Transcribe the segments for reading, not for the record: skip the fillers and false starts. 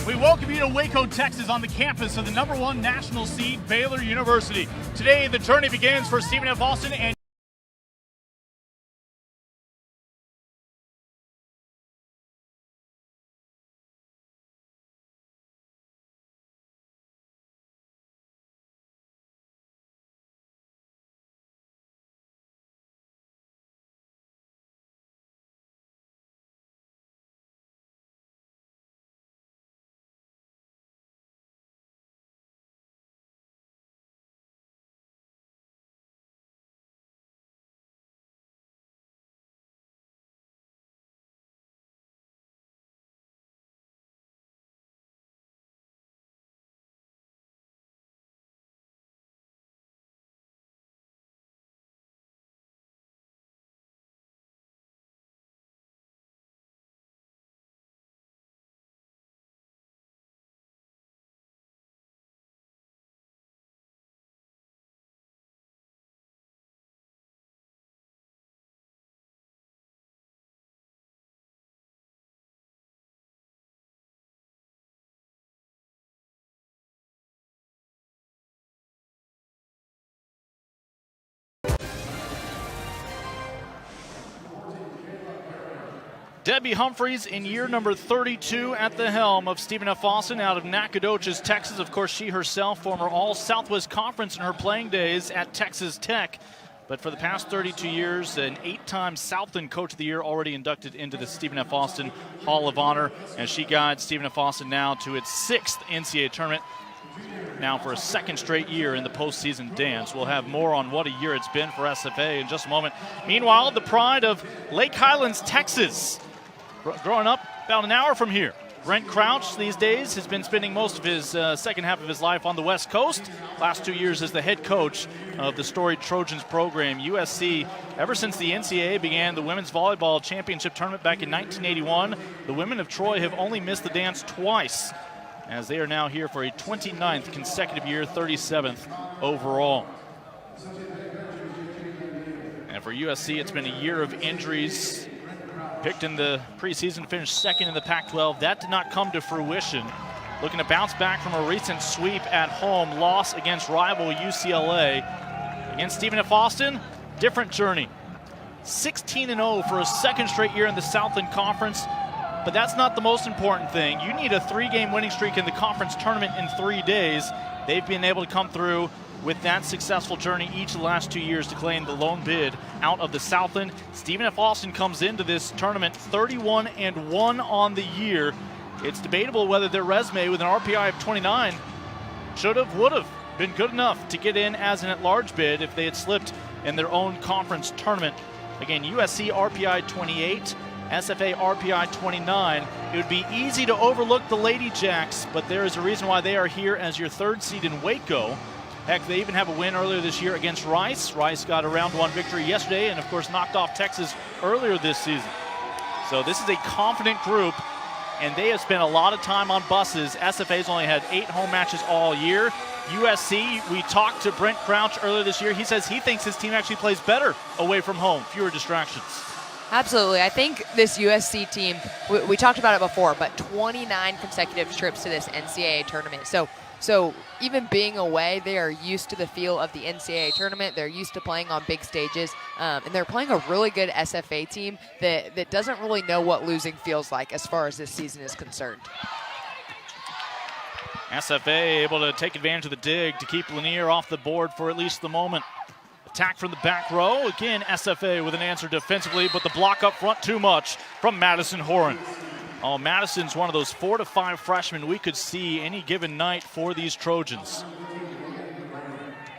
We welcome you to Waco, Texas, on the campus of the #1 national seed Baylor University. Today, the journey begins for Stephen F. Austin and Debbie Humphreys in year number 32 at the helm of Stephen F. Austin out of Nacogdoches, Texas. Of course, she herself, former All-Southwest Conference in her playing days at Texas Tech. But for the past 32 years, an 8-time Southland Coach of the Year, already inducted into the Stephen F. Austin Hall of Honor. And she guides Stephen F. Austin now to its 6th NCAA tournament, now for a 2nd straight year in the postseason dance. We'll have more on what a year it's been for SFA in just a moment. Meanwhile, the pride of Lake Highlands, Texas, growing up about an hour from here. Brent Crouch these days has been spending most of his second half of his life on the West Coast. Last 2 years as the head coach of the storied Trojans program. USC, ever since the NCAA began the Women's Volleyball Championship Tournament back in 1981, the women of Troy have only missed the dance twice, as they are now here for a 29th consecutive year, 37th overall. And for USC, it's been a year of injuries. Picked in the preseason, finished 2nd in the Pac-12. That did not come to fruition. Looking to bounce back from a recent sweep at home, loss against rival UCLA. Against Stephen F. Austin, different journey. 16-0 for a 2nd straight year in the Southland Conference, but that's not the most important thing. You need a 3-game winning streak in the conference tournament in 3 days. They've been able to come through with that successful journey each of the last 2 years to claim the lone bid out of the Southland. Stephen F. Austin comes into this tournament 31-1 on the year. It's debatable whether their resume with an RPI of 29 should have, would have been good enough to get in as an at-large bid if they had slipped in their own conference tournament. Again, USC RPI 28, SFA RPI 29. It would be easy to overlook the Lady Jacks, but there is a reason why they are here as your 3rd seed in Waco. Heck, they even have a win earlier this year against Rice. Rice got a round 1 victory yesterday and, of course, knocked off Texas earlier this season. So this is a confident group, and they have spent a lot of time on buses. SFA's only had 8 home matches all year. USC, we talked to Brent Crouch earlier this year. He says he thinks his team actually plays better away from home, fewer distractions. Absolutely. I think this USC team, we talked about it before, but 29 consecutive trips to this NCAA tournament. So even being away, they are used to the feel of the NCAA tournament. They're used to playing on big stages, and they're playing a really good SFA team that doesn't really know what losing feels like as far as this season is concerned. SFA able to take advantage of the dig to keep Lanier off the board for at least the moment. Attack from the back row. Again, SFA with an answer defensively, but the block up front too much from Madison Horan. Oh, Madison's one of those 4 to 5 freshmen we could see any given night for these Trojans.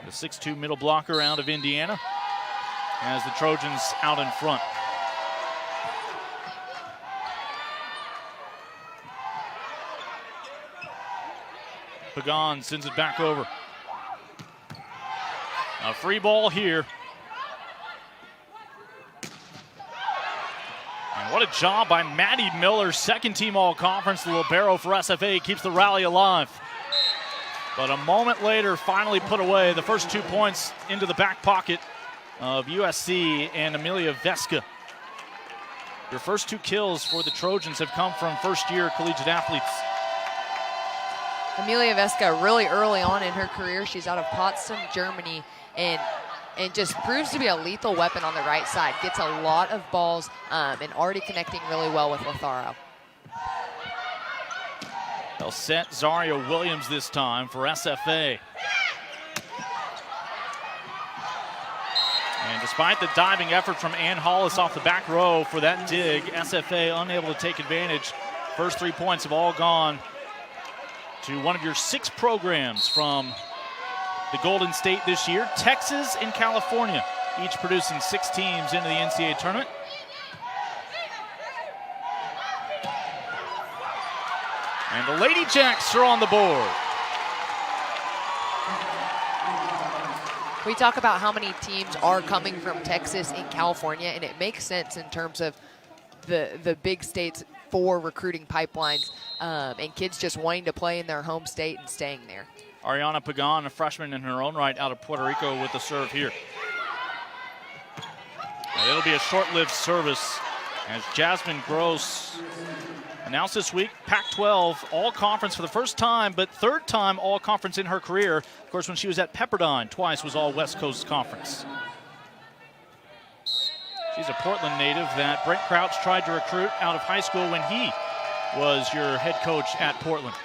The 6'2" middle blocker out of Indiana has the Trojans out in front. Pagan sends it back over. A free ball here. And what a job by Maddie Miller, 2nd team all-conference. The libero for SFA keeps the rally alive. But a moment later, finally put away the first 2 points into the back pocket of USC and Amelia Vesca. Your first 2 kills for the Trojans have come from first-year collegiate athletes. Amelia Veska really early on in her career. She's out of Potsdam, Germany, and just proves to be a lethal weapon on the right side. Gets a lot of balls and already connecting really well with Lozaro. They'll set Zaria Williams this time for SFA. And despite the diving effort from Ann Hollis off the back row for that dig, SFA unable to take advantage. First 3 points have all gone to one of your 6 programs from the Golden State this year. Texas and California, each producing 6 teams into the NCAA tournament. And the Lady Jacks are on the board. We talk about how many teams are coming from Texas and California, and it makes sense in terms of the big states for recruiting pipelines and kids just wanting to play in their home state and staying there. Ariana Pagan, a freshman in her own right out of Puerto Rico with the serve here. Now, it'll be a short-lived service as Jasmine Gross announced this week, Pac-12 all-conference for the first time, but third time all-conference in her career. Of course, when she was at Pepperdine, twice was all West Coast Conference. She's a Portland native that Brent Crouch tried to recruit out of high school when he was your head coach at Portland.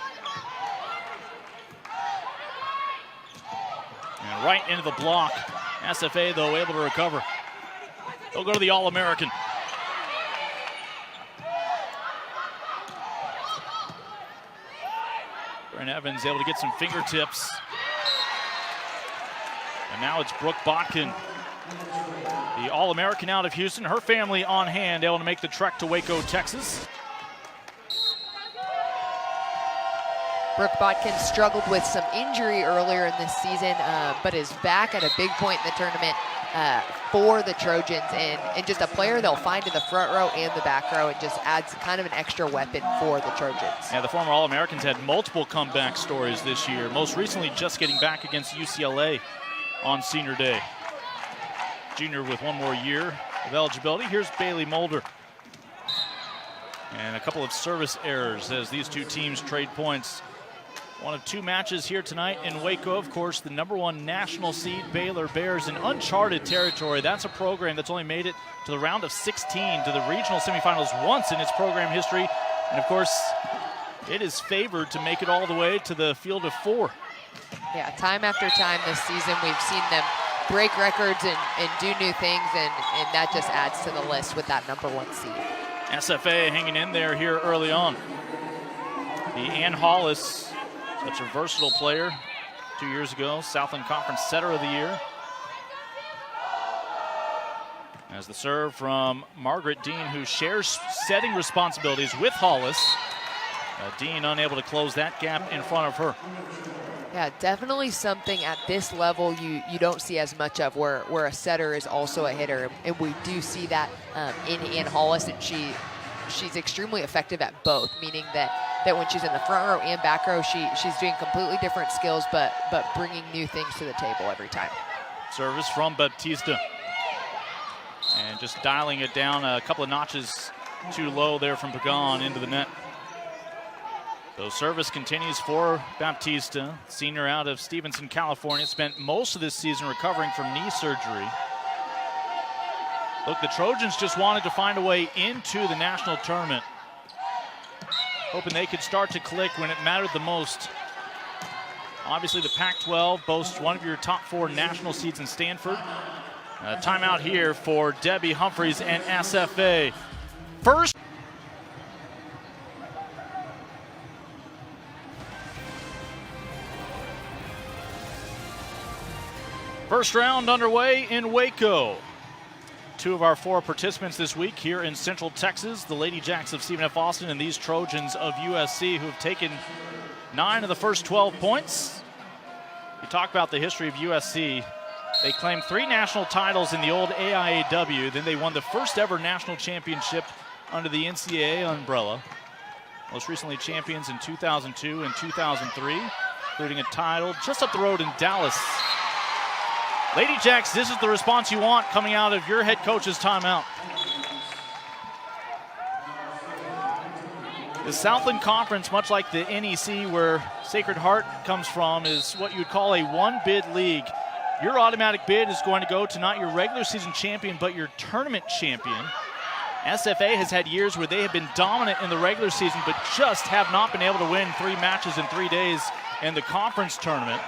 And right into the block. SFA, though, able to recover. They'll go to the All-American. Brent Evans able to get some fingertips. And now it's Brooke Botkin, the All-American out of Houston. Her family on hand, able to make the trek to Waco, Texas. Brooke Botkin struggled with some injury earlier in this season, but is back at a big point in the tournament for the Trojans, and just a player they'll find in the front row and the back row. It just adds kind of an extra weapon for the Trojans. Yeah, the former All-Americans had multiple comeback stories this year, most recently just getting back against UCLA on senior day. Junior with one more year of eligibility. Here's Bailey Mulder. And a couple of service errors as these two teams trade points. One of 2 matches here tonight in Waco. Of course, the #1 national seed Baylor Bears in uncharted territory. That's a program that's only made it to the round of 16, to the regional semifinals once in its program history. And of course, it is favored to make it all the way to the field of 4. Yeah, time after time this season, we've seen them break records and do new things, and that just adds to the list with that #1 seed. SFA hanging in there here early on. The Ann Hollis, such a versatile player, 2 years ago, Southland Conference Setter of the Year. As the serve from Margaret Dean, who shares setting responsibilities with Hollis. Dean unable to close that gap in front of her. Yeah, definitely something at this level you don't see as much of, where a setter is also a hitter, and we do see that in Ann Hollis, and she's extremely effective at both, meaning that when she's in the front row and back row, she's doing completely different skills, but bringing new things to the table every time. Service from Baptista. And just dialing it down a couple of notches too low there from Pagan into the net. So service continues for Baptista, senior out of Stevenson, California. Spent most of this season recovering from knee surgery. Look, the Trojans just wanted to find a way into the national tournament, hoping they could start to click when it mattered the most. Obviously, the Pac-12 boasts one of your top 4 national seeds in Stanford. Timeout here for Debbie Humphreys and SFA. First round underway in Waco. 2 of our 4 participants this week here in Central Texas, the Lady Jacks of Stephen F. Austin and these Trojans of USC, who have taken 9 of the first 12 points. We talk about the history of USC. They claimed 3 national titles in the old AIAW. Then they won the first ever national championship under the NCAA umbrella. Most recently champions in 2002 and 2003, including a title just up the road in Dallas. Lady Jacks, this is the response you want coming out of your head coach's timeout. The Southland Conference, much like the NEC where Sacred Heart comes from, is what you would call a one-bid league. Your automatic bid is going to go to not your regular season champion, but your tournament champion. SFA has had years where they have been dominant in the regular season, but just have not been able to win 3 matches in 3 days in the conference tournament.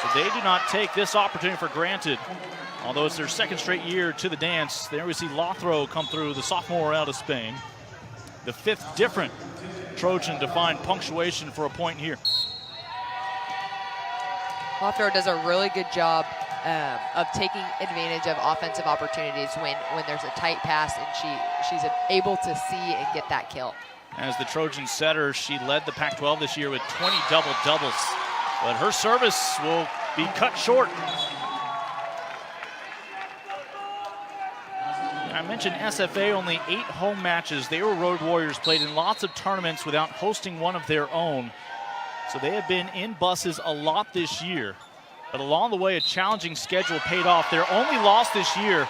So they do not take this opportunity for granted. Although it's their 2nd straight year to the dance. There we see Lothro come through, the sophomore out of Spain. The 5th different Trojan to find punctuation for a point here. Lothro does a really good job of taking advantage of offensive opportunities when there's a tight pass, and she's able to see and get that kill. As the Trojan setter, she led the Pac-12 this year with 20 double-doubles. But her service will be cut short. I mentioned SFA, only 8 home matches. They were road warriors, played in lots of tournaments without hosting one of their own. So they have been in buses a lot this year. But along the way, a challenging schedule paid off. Their only loss this year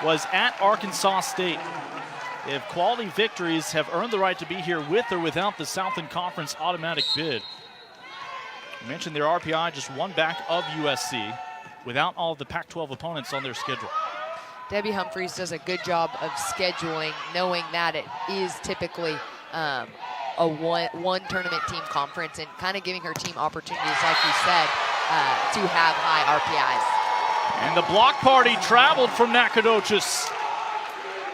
was at Arkansas State. They have quality victories, have earned the right to be here with or without the Southland Conference automatic bid. I mentioned their RPI just 1 back of USC without all of the Pac-12 opponents on their schedule. Debbie Humphreys does a good job of scheduling, knowing that it is typically a one tournament team conference, and kind of giving her team opportunities, like you said, to have high RPIs. And the block party traveled from Nacogdoches.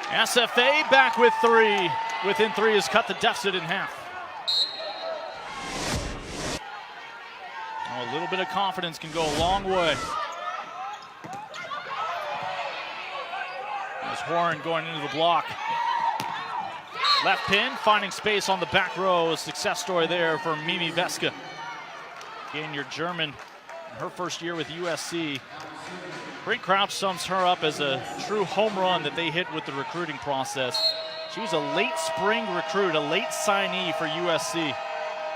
SFA back with 3. Within 3 has cut the deficit in half. A little bit of confidence can go a long way. As Horn going into the block. Left pin, finding space on the back row. A success story there for Mimi Veska. Again, your German, in her first year with USC. Brent Crouch sums her up as a true home run that they hit with the recruiting process. She was a late spring recruit, a late signee for USC.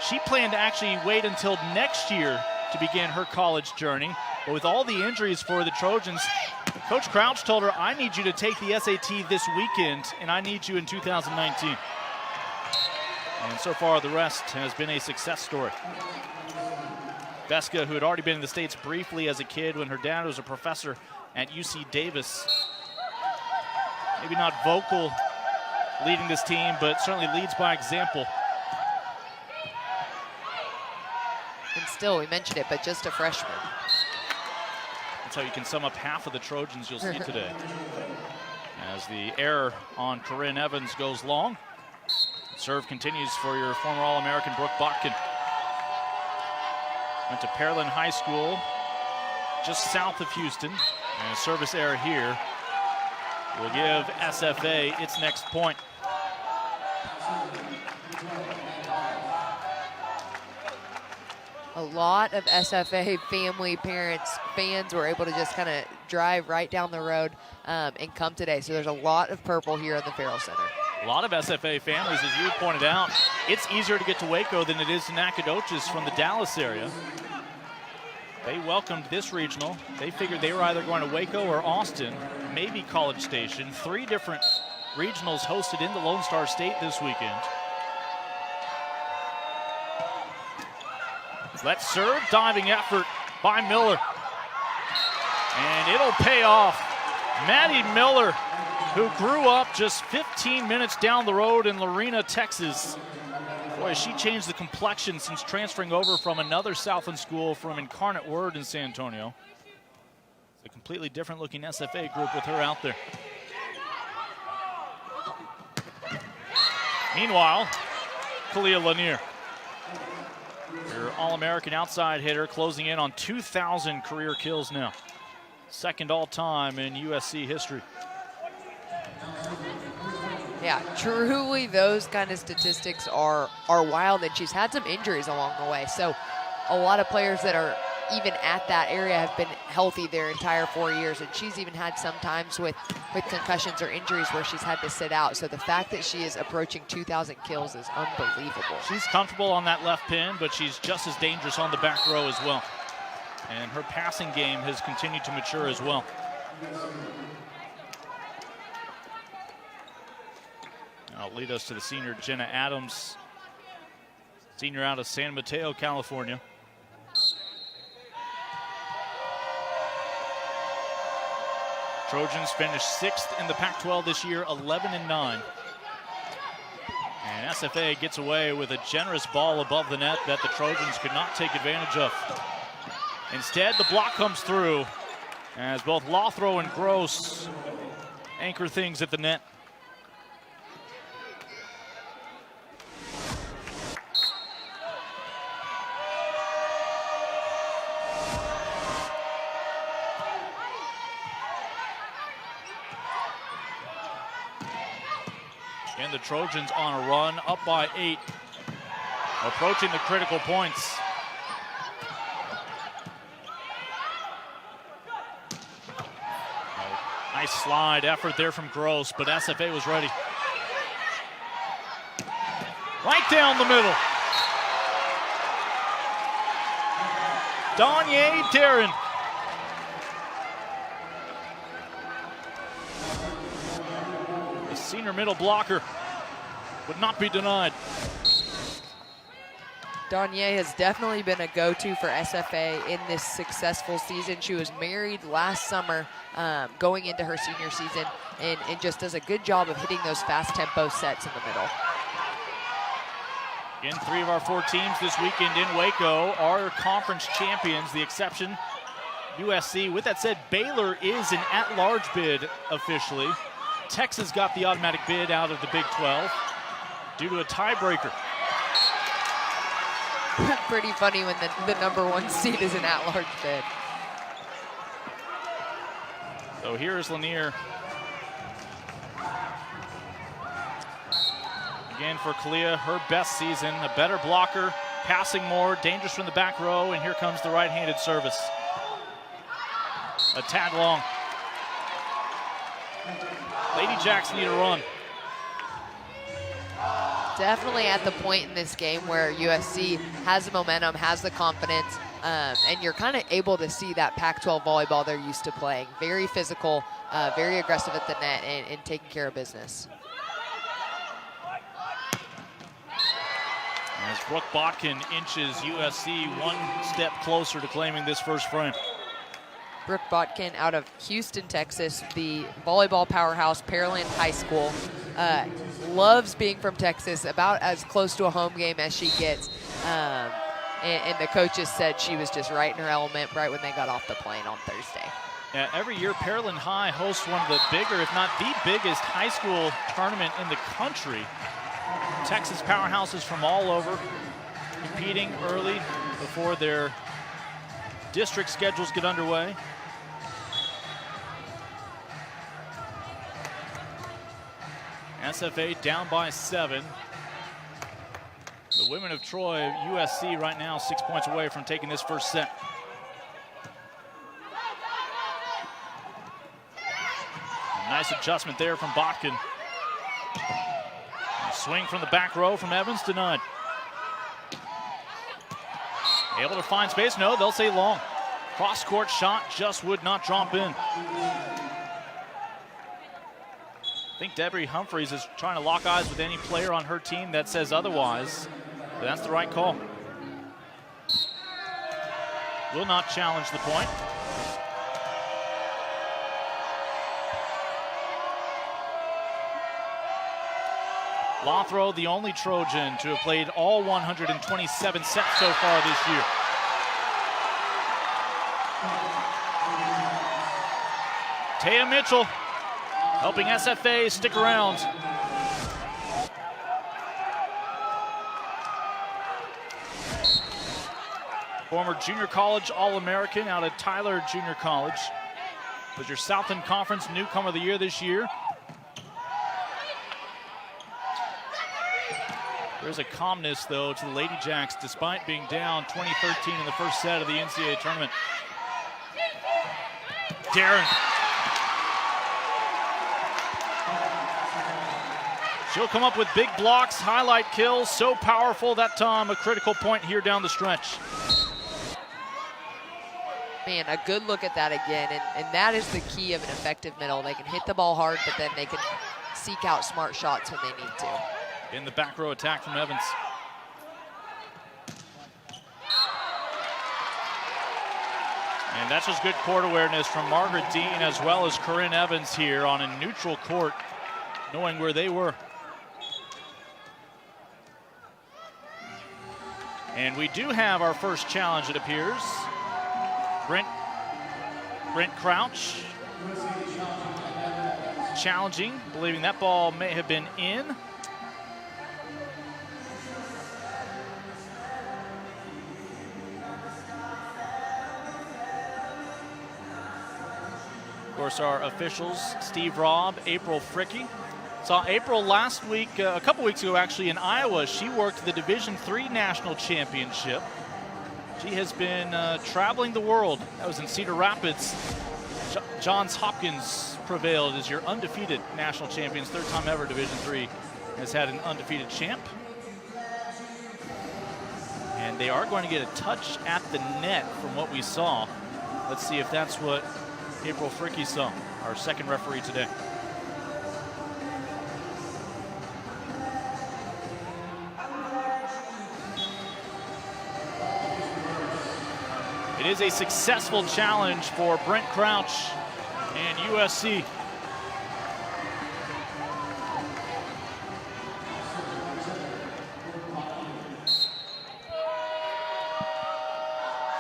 She planned to actually wait until next year to begin her college journey. But with all the injuries for the Trojans, Coach Crouch told her, I need you to take the SAT this weekend, and I need you in 2019. And so far, the rest has been a success story. Veska, who had already been in the States briefly as a kid when her dad was a professor at UC Davis. Maybe not vocal leading this team, but certainly leads by example. And still, we mentioned it, but just a freshman. That's how you can sum up half of the Trojans you'll see today. As the error on Corinne Evans goes long. Serve continues for your former All-American Brooke Botkin. Went to Pearland High School, just south of Houston. And a service error here will give SFA its next point. A lot of SFA family, parents, fans were able to just kind of drive right down the road and come today. So there's a lot of purple here in the Farrell Center. A lot of SFA families, as you pointed out. It's easier to get to Waco than it is to Nacogdoches from the Dallas area. They welcomed this regional. They figured they were either going to Waco or Austin, maybe College Station. 3 different regionals hosted in the Lone Star State this weekend. Let's serve, diving effort by Miller. And it'll pay off. Maddie Miller, who grew up just 15 minutes down the road in Lorena, Texas. Boy, she changed the complexion since transferring over from another Southland school from Incarnate Word in San Antonio. It's a completely different looking SFA group with her out there. Meanwhile, Kalia Lanier, your All-American outside hitter, closing in on 2,000 career kills now. Second all-time in USC history. Yeah, truly those kind of statistics are wild, and she's had some injuries along the way. So a lot of players that are even at that area have been healthy their entire 4 years, and she's even had some times with concussions or injuries where she's had to sit out. So the fact that she is approaching 2,000 kills is unbelievable. She's comfortable on that left pin, but she's just as dangerous on the back row as well. And her passing game has continued to mature as well. That'll lead us to the senior Jenna Adams Senior out of San Mateo, California. Trojans finished 6th in the Pac-12 this year, 11-9. And SFA gets away with a generous ball above the net that the Trojans could not take advantage of. Instead, the block comes through as both Lothrow and Gross anchor things at the net. And the Trojans on a run, up by 8, approaching the critical points. Nice slide effort there from Gross, but SFA was ready. Right down the middle. Donye Darren. The senior middle blocker would not be denied. Donye has definitely been a go-to for SFA in this successful season. She was married last summer going into her senior season and just does a good job of hitting those fast tempo sets in the middle. Again, 3 of our 4 teams this weekend in Waco are conference champions. The exception, USC. With that said, Baylor is an at-large bid officially. Texas got the automatic bid out of the Big 12 due to a tiebreaker. Pretty funny when the #1 seed is an at-large bid. So here's Lanier. Again for Kalia, her best season, a better blocker, passing more, dangerous from the back row, and here comes the right-handed service. A tad long. Lady Jacks need a run. Definitely at the point in this game where USC has the momentum, has the confidence, and you're kind of able to see that Pac-12 volleyball they're used to playing. Very physical, very aggressive at the net, and taking care of business. As Brooke Botkin inches USC 1 step closer to claiming this first frame. Brooke Botkin out of Houston, Texas, the volleyball powerhouse, Pearland High School. Loves being from Texas, about as close to a home game as she gets. And the coaches said she was just right in her element right when they got off the plane on Thursday. Yeah, every year Pearland High hosts one of the bigger, if not the biggest, high school tournament in the country. Texas powerhouses from all over competing early before their district schedules get underway. SFA down by 7. The women of Troy, USC right now 6 points away from taking this first set. A nice adjustment there from Botkin. A swing from the back row from Evans, denied. Able to find space, no, they'll say long. Cross-court shot just would not drop in. I think Debbie Humphreys is trying to lock eyes with any player on her team that says otherwise. But that's the right call. Will not challenge the point. Lothrow, the only Trojan to have played all 127 sets so far this year. Taya Mitchell helping SFA stick around. Former junior college All-American out of Tyler Junior College. Was your Southland Conference Newcomer of the Year this year. There's a calmness, though, to the Lady Jacks, despite being down 20-13 in the first set of the NCAA tournament. Darren. She'll come up with big blocks, highlight kills, so powerful that time, a critical point here down the stretch. Man, a good look at that again, and that is the key of an effective middle. They can hit the ball hard, but then they can seek out smart shots when they need to. In the back row attack from Evans. And that's just good court awareness from Margaret Dean as well as Corinne Evans here on a neutral court, knowing where they were. And we do have our first challenge, it appears. Brent Crouch challenging, believing that ball may have been in. Of course, our officials, Steve Robb, April Fricky. Saw April last week, a couple weeks ago actually, in Iowa. She worked the Division III National Championship. She has been traveling the world. That was in Cedar Rapids. Johns Hopkins prevailed as your undefeated national champions. Third time ever Division III has had an undefeated champ. And they are going to get a touch at the net from what we saw. Let's see if that's what April Fricky saw, our second referee today. It is a successful challenge for Brent Crouch and USC.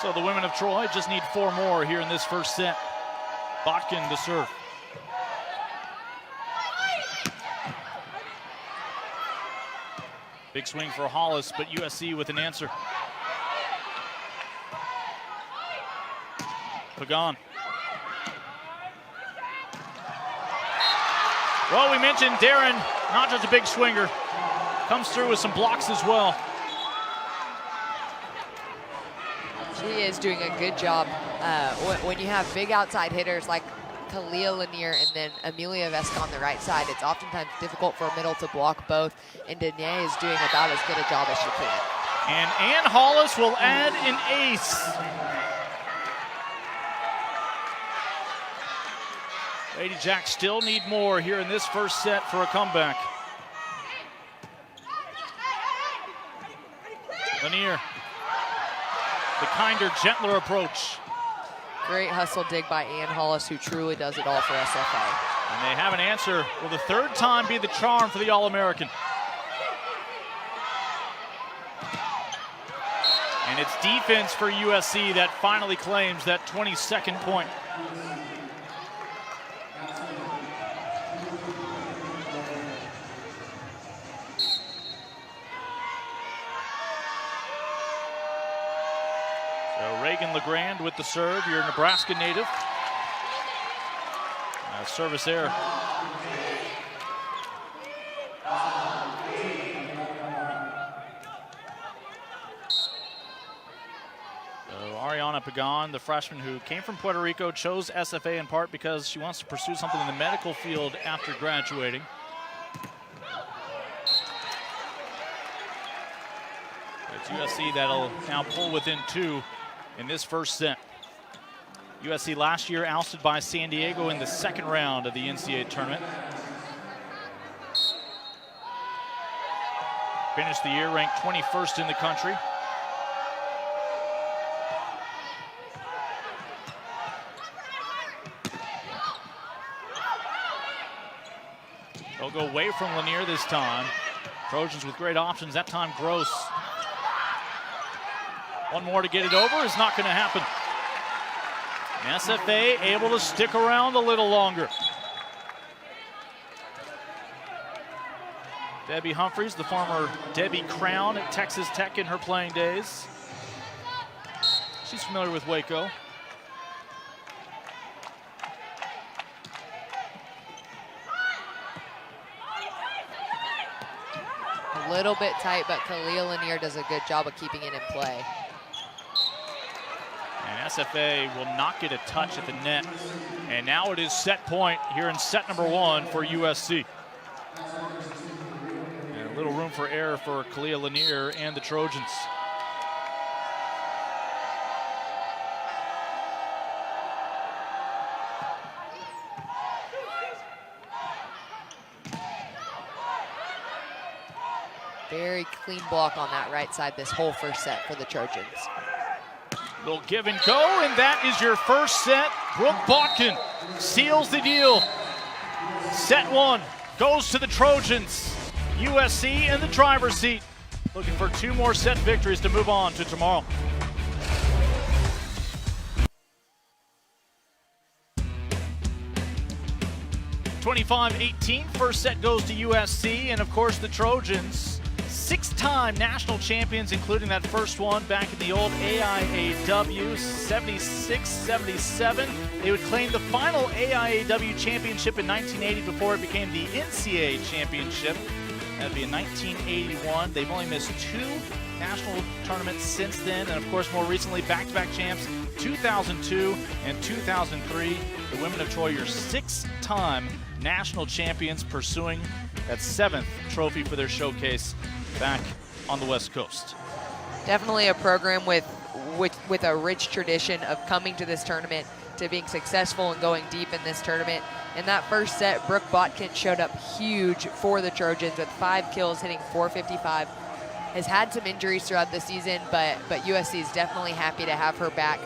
So the women of Troy just need 4 more here in this first set. Botkin to serve. Big swing for Hollis, but USC with an answer. Pagan. Well, we mentioned Darren, not just a big swinger, comes through with some blocks as well. She is doing a good job. When you have big outside hitters like Kalia Lanier and then Amelia Vesca on the right side, it's oftentimes difficult for a middle to block both, and Danae is doing about as good a job as she can. And Ann Hollis will add an ace. Lady Jacks still need more here in this first set for a comeback. Lanier, the kinder, gentler approach. Great hustle dig by Ann Hollis, who truly does it all for SFA. And they have an answer. Will the third time be the charm for the All-American? And it's defense for USC that finally claims that 22nd point. Reagan LeGrand with the serve, your Nebraska native. Service error. So Ariana Pagan, the freshman who came from Puerto Rico, chose SFA in part because she wants to pursue something in the medical field after graduating. It's USC that'll now pull within 2 in this first set. USC last year ousted by San Diego in the second round of the NCAA tournament. Finished the year ranked 21st in the country. They'll go away from Lanier this time. Trojans with great options, that time Gross. One more to get it over is not going to happen. SFA able to stick around a little longer. Debbie Humphreys, the former Debbie Crown at Texas Tech in her playing days. She's familiar with Waco. A little bit tight, but Kalia Lanier does a good job of keeping it in play. And SFA will not get a touch at the net. And now it is set point here in set number 1 for USC. And a little room for error for Kalia Lanier and the Trojans. Very clean block on that right side this whole first set for the Trojans. Little give and go, and that is your first set. Brooke Botkin seals the deal. Set one goes to the Trojans. USC in the driver's seat, looking for 2 more set victories to move on to tomorrow. (25-18), first set goes to USC, and of course the Trojans, 6-time national champions, including that first one back in the old AIAW, 76-77. They would claim the final AIAW championship in 1980 before it became the NCAA championship. That'd be in 1981. They've only missed 2 national tournaments since then, and of course more recently back-to-back champs 2002 and 2003. The women of Troy are 6-time national champions, pursuing that 7th trophy for their showcase back on the West Coast. Definitely a program with a rich tradition of coming to this tournament, to being successful and going deep in this tournament. In that first set, Brooke Botkin showed up huge for the Trojans with 5 kills, hitting .455. Has had some injuries throughout the season, but USC is definitely happy to have her back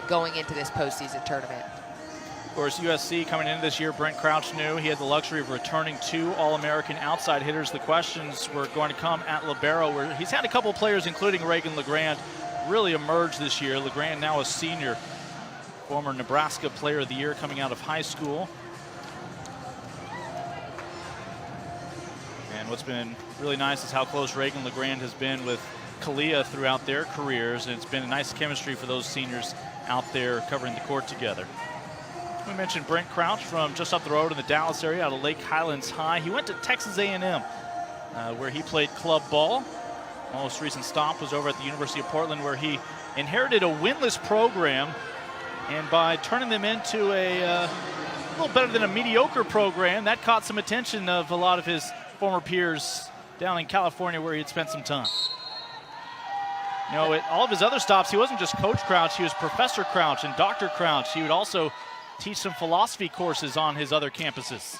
going into this postseason tournament. Of course, USC coming into this year, Brent Crouch knew he had the luxury of returning 2 All-American outside hitters. The questions were going to come at libero, where he's had a couple of players, including Reagan LeGrand, really emerge this year. LeGrand now a senior, former Nebraska Player of the Year coming out of high school. And what's been really nice is how close Reagan LeGrand has been with Kalia throughout their careers, and it's been a nice chemistry for those seniors out there covering the court together. We mentioned Brent Crouch from just up the road in the Dallas area, out of Lake Highlands High. He went to Texas A&M, where he played club ball. Most recent stop was over at the University of Portland, where he inherited a winless program, and by turning them into a little better than a mediocre program, that caught some attention of a lot of his former peers down in California, where he had spent some time. You know, at all of his other stops, he wasn't just Coach Crouch, he was Professor Crouch and Dr. Crouch. He would also teach some philosophy courses on his other campuses.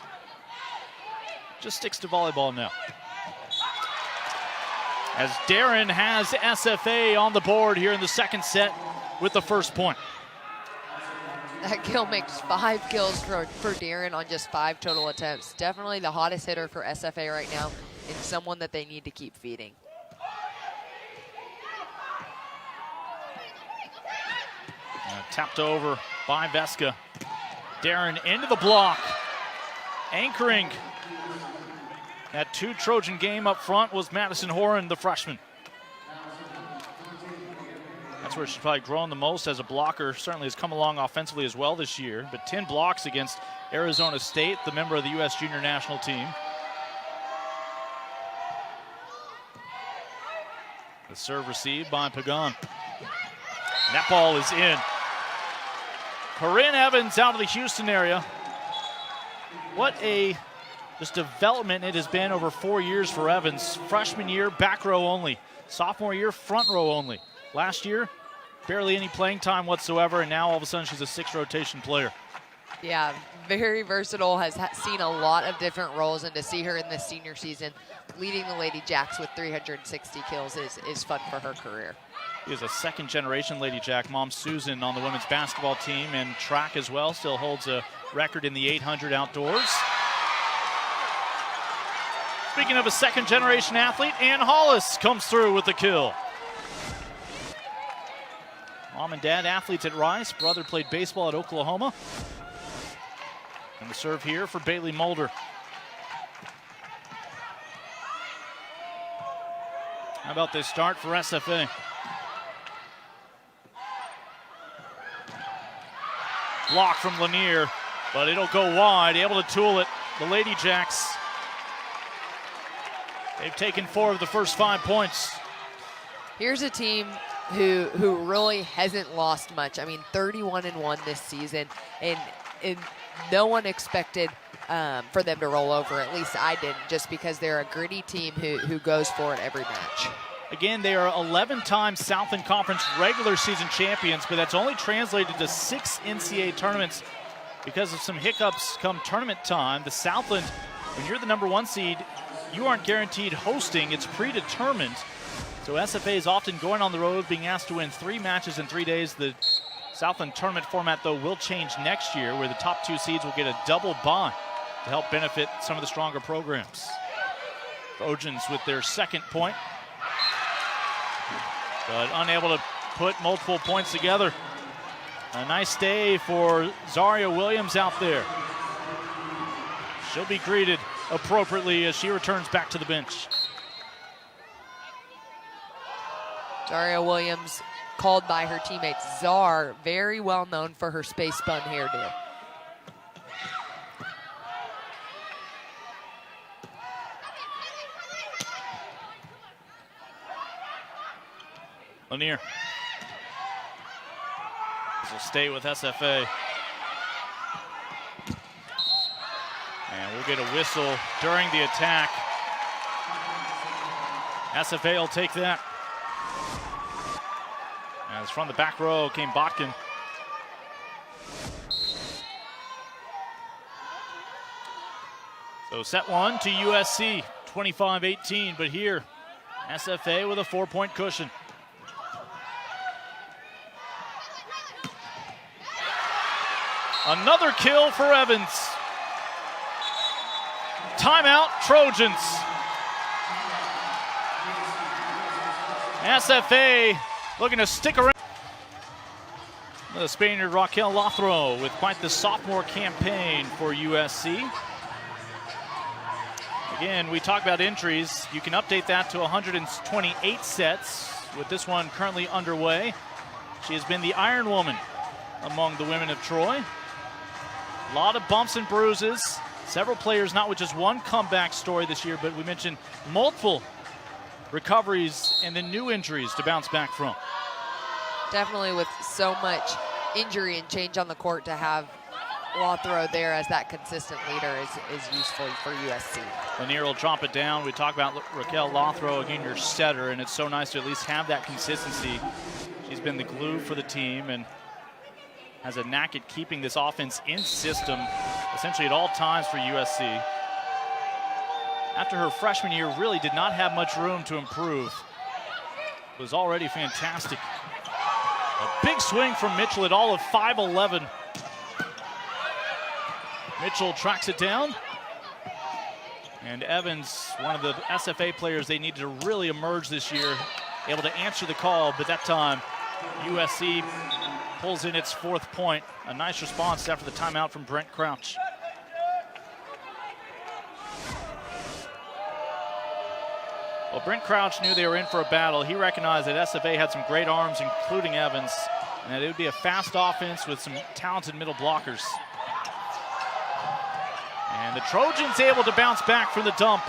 Just sticks to volleyball now. As Darren has SFA on the board here in the second set with the first point. That kill makes 5 kills for Darren on just 5 total attempts. Definitely the hottest hitter for SFA right now, and someone that they need to keep feeding. Tapped over by Veska. Darren into the block. Anchoring that 2 Trojan game up front was Madison Horan, the freshman. That's where she's probably grown the most as a blocker. Certainly has come along offensively as well this year, but 10 blocks against Arizona State, the member of the U.S. junior national team. The serve received by Pagan. And that ball is in. Corinne Evans out of the Houston area. What a just development it has been over 4 years for Evans. Freshman year, back row only. Sophomore year, front row only. Last year, barely any playing time whatsoever, and now all of a sudden she's a 6th rotation player. Yeah, very versatile, has seen a lot of different roles, and to see her in this senior season leading the Lady Jacks with 360 kills is fun for her career. She is a 2nd-generation Lady Jack. Mom Susan on the women's basketball team and track as well. Still holds a record in the 800 outdoors. Speaking of a 2nd-generation athlete, Ann Hollis comes through with the kill. Mom and dad athletes at Rice. Brother played baseball at Oklahoma. And the serve here for Bailey Mulder. How about this start for SFA? Block from Lanier, but it'll go wide. Able to tool it. The Lady Jacks. They've taken 4 of the first 5 points. Here's a team who really hasn't lost much. I mean, 31-1 this season, and no one expected for them to roll over. At least I didn't, just because they're a gritty team who goes for it every match. Again, they are 11-time Southland Conference regular season champions, but that's only translated to 6 NCAA tournaments because of some hiccups come tournament time. The Southland, when you're the #1 seed, you aren't guaranteed hosting. It's predetermined. So SFA is often going on the road, being asked to win 3 matches in 3 days. The Southland tournament format, though, will change next year, where the top 2 seeds will get a double bye to help benefit some of the stronger programs. Trojans with their second point, but unable to put multiple points together. A nice stay for Zaria Williams out there. She'll be greeted appropriately as she returns back to the bench. Zaria Williams, called by her teammates Czar, very well known for her space spun hairdo. Lanier. This will stay with SFA. And we'll get a whistle during the attack. SFA will take that. As from the back row came Botkin. So set 1 to USC, 25-18, but here, SFA with a 4-point cushion. Another kill for Evans. Timeout, Trojans. SFA looking to stick around. The Spaniard Raquel Lothro with quite the sophomore campaign for USC. Again, we talk about entries. You can update that to 128 sets with this one currently underway. She has been the Iron Woman among the women of Troy. A lot of bumps and bruises. Several players not with just one comeback story this year, but we mentioned multiple recoveries and then new injuries to bounce back from. Definitely with so much injury and change on the court, to have Lothro there as that consistent leader is useful for USC. Lanier will chomp it down. We talk about Raquel Lothro, again, your setter, and it's so nice to at least have that consistency. She's been the glue for the team and has a knack at keeping this offense in system essentially at all times for USC. After her freshman year, really did not have much room to improve. It was already fantastic. A big swing from Mitchell at all of 5'11". Mitchell tracks it down. And Evans, one of the SFA players they needed to really emerge this year, able to answer the call, but that time USC pulls in its 4th point. A nice response after the timeout from Brent Crouch. Well, Brent Crouch knew they were in for a battle. He recognized that SFA had some great arms, including Evans, and that it would be a fast offense with some talented middle blockers. And the Trojans able to bounce back from the dump.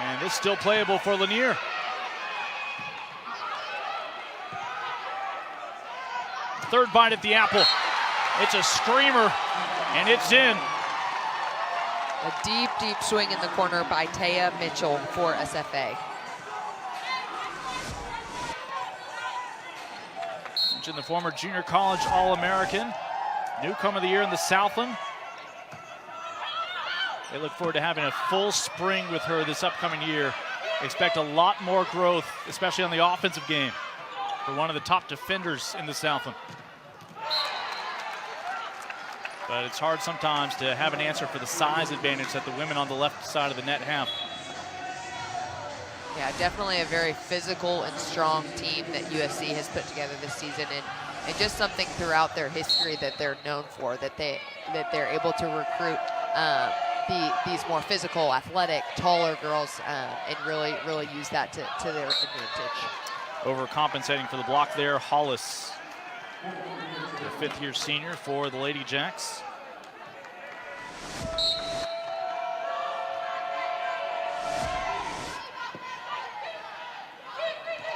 And this still playable for Lanier. Third bite at the apple. It's a screamer, and it's in. A deep, deep swing in the corner by Taya Mitchell for SFA. Mentioned the former junior college All-American, newcomer of the year in the Southland. They look forward to having a full spring with her this upcoming year. Expect a lot more growth, especially on the offensive game, for one of the top defenders in the Southland. But it's hard sometimes to have an answer for the size advantage that the women on the left side of the net have. Yeah, definitely a very physical and strong team that USC has put together this season, and just something throughout their history that they're known for, that they're able to recruit these more physical, athletic, taller girls, and really use that to their advantage. Overcompensating for the block there, Hollis, the 5th-year senior for the Lady Jacks.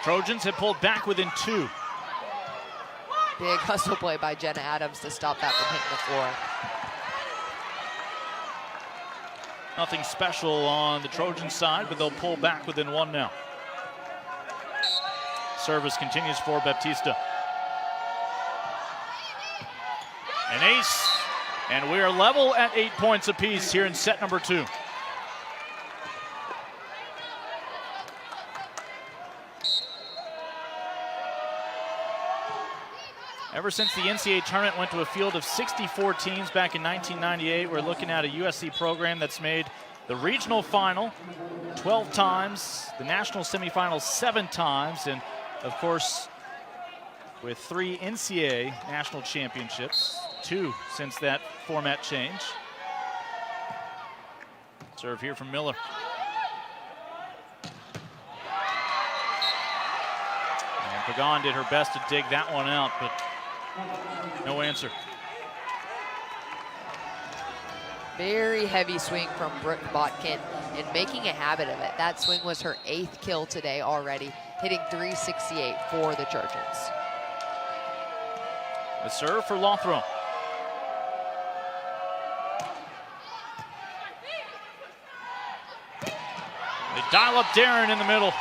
Trojans have pulled back within 2. Big hustle play by Jenna Adams to stop that from hitting the floor. Nothing special on the Trojan side, but they'll pull back within 1 now. Service continues for Baptista. An ace, and we are level at 8 points apiece here in set number 2. Ever since the NCAA tournament went to a field of 64 teams back in 1998, we're looking at a USC program that's made the regional final 12 times, the national semifinals 7 times, and of course, with 3 NCAA national championships, 2 since that format change. Serve here from Miller. And Pagan did her best to dig that one out, but no answer. Very heavy swing from Brooke Botkin and making a habit of it. That swing was her 8th kill today already, hitting .368 for the Trojans. The serve for Lothro. They dial up Darren in the middle.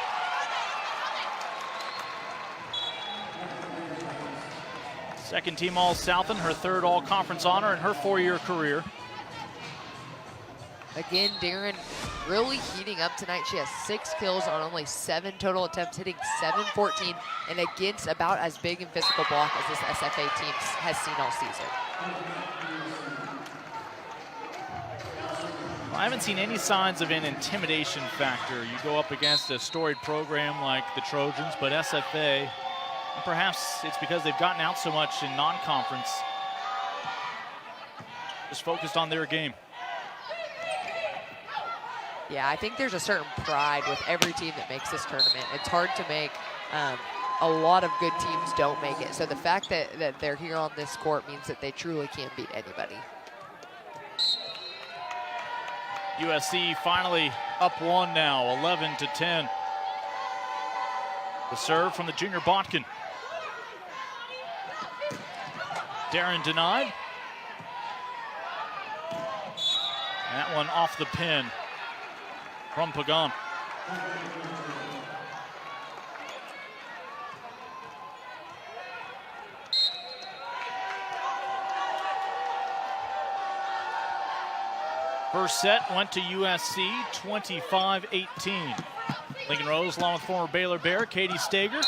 Second team All-Southern, her 3rd All-Conference honor in her 4-year career. Again, Darren really heating up tonight. She has 6 kills on only 7 total attempts, hitting .714, and against about as big and physical block as this SFA team has seen all season. Well, I haven't seen any signs of an intimidation factor. You go up against a storied program like the Trojans, but SFA, and perhaps it's because they've gotten out so much in non-conference, just focused on their game. Yeah, I think there's a certain pride with every team that makes this tournament. It's hard to make. A lot of good teams don't make it. So the fact that they're here on this court means that they truly can't beat anybody. USC finally up 1 now, 11-10. The serve from the junior Botkin. Darren denied. And that one off the pin from Pagan. First set went to USC, 25-18. Lincoln Rose along with former Baylor Bear, Katie Stager.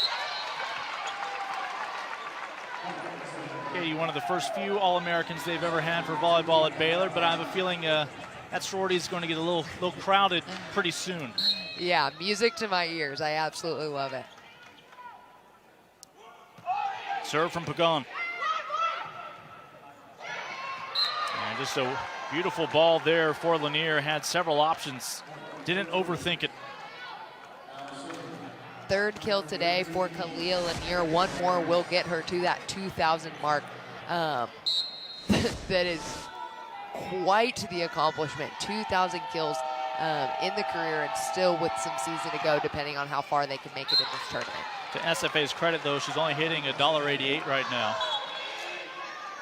Katie, one of the first few All-Americans they've ever had for volleyball at Baylor, but I have a feeling that sorority is going to get a little crowded pretty soon. Yeah, music to my ears. I absolutely love it. Serve from Pagan. And just a beautiful ball there for Lanier. Had several options. Didn't overthink it. 3rd kill today for Khalil Lanier. One more will get her to that 2,000 mark. That is quite the accomplishment. 2,000 kills in the career, and still with some season to go, depending on how far they can make it in this tournament. To SFA's credit, though, she's only hitting $1.88 right now.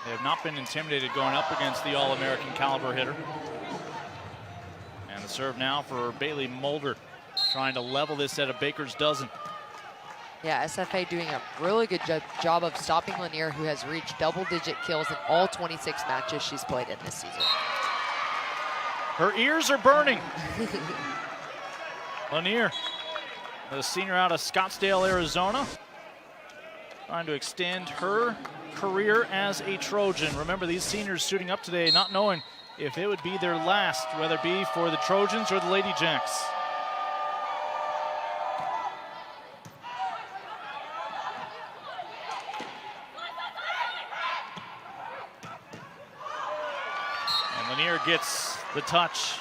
They have not been intimidated going up against the All-American caliber hitter. And the serve now for Bailey Mulder, trying to level this at a baker's dozen. Yeah, SFA doing a really good job of stopping Lanier, who has reached double-digit kills in all 26 matches she's played in this season. Her ears are burning. Lanier, the senior out of Scottsdale, Arizona, trying to extend her career as a Trojan. Remember, these seniors suiting up today, not knowing if it would be their last, whether it be for the Trojans or the Lady Jacks. And Lanier gets the touch.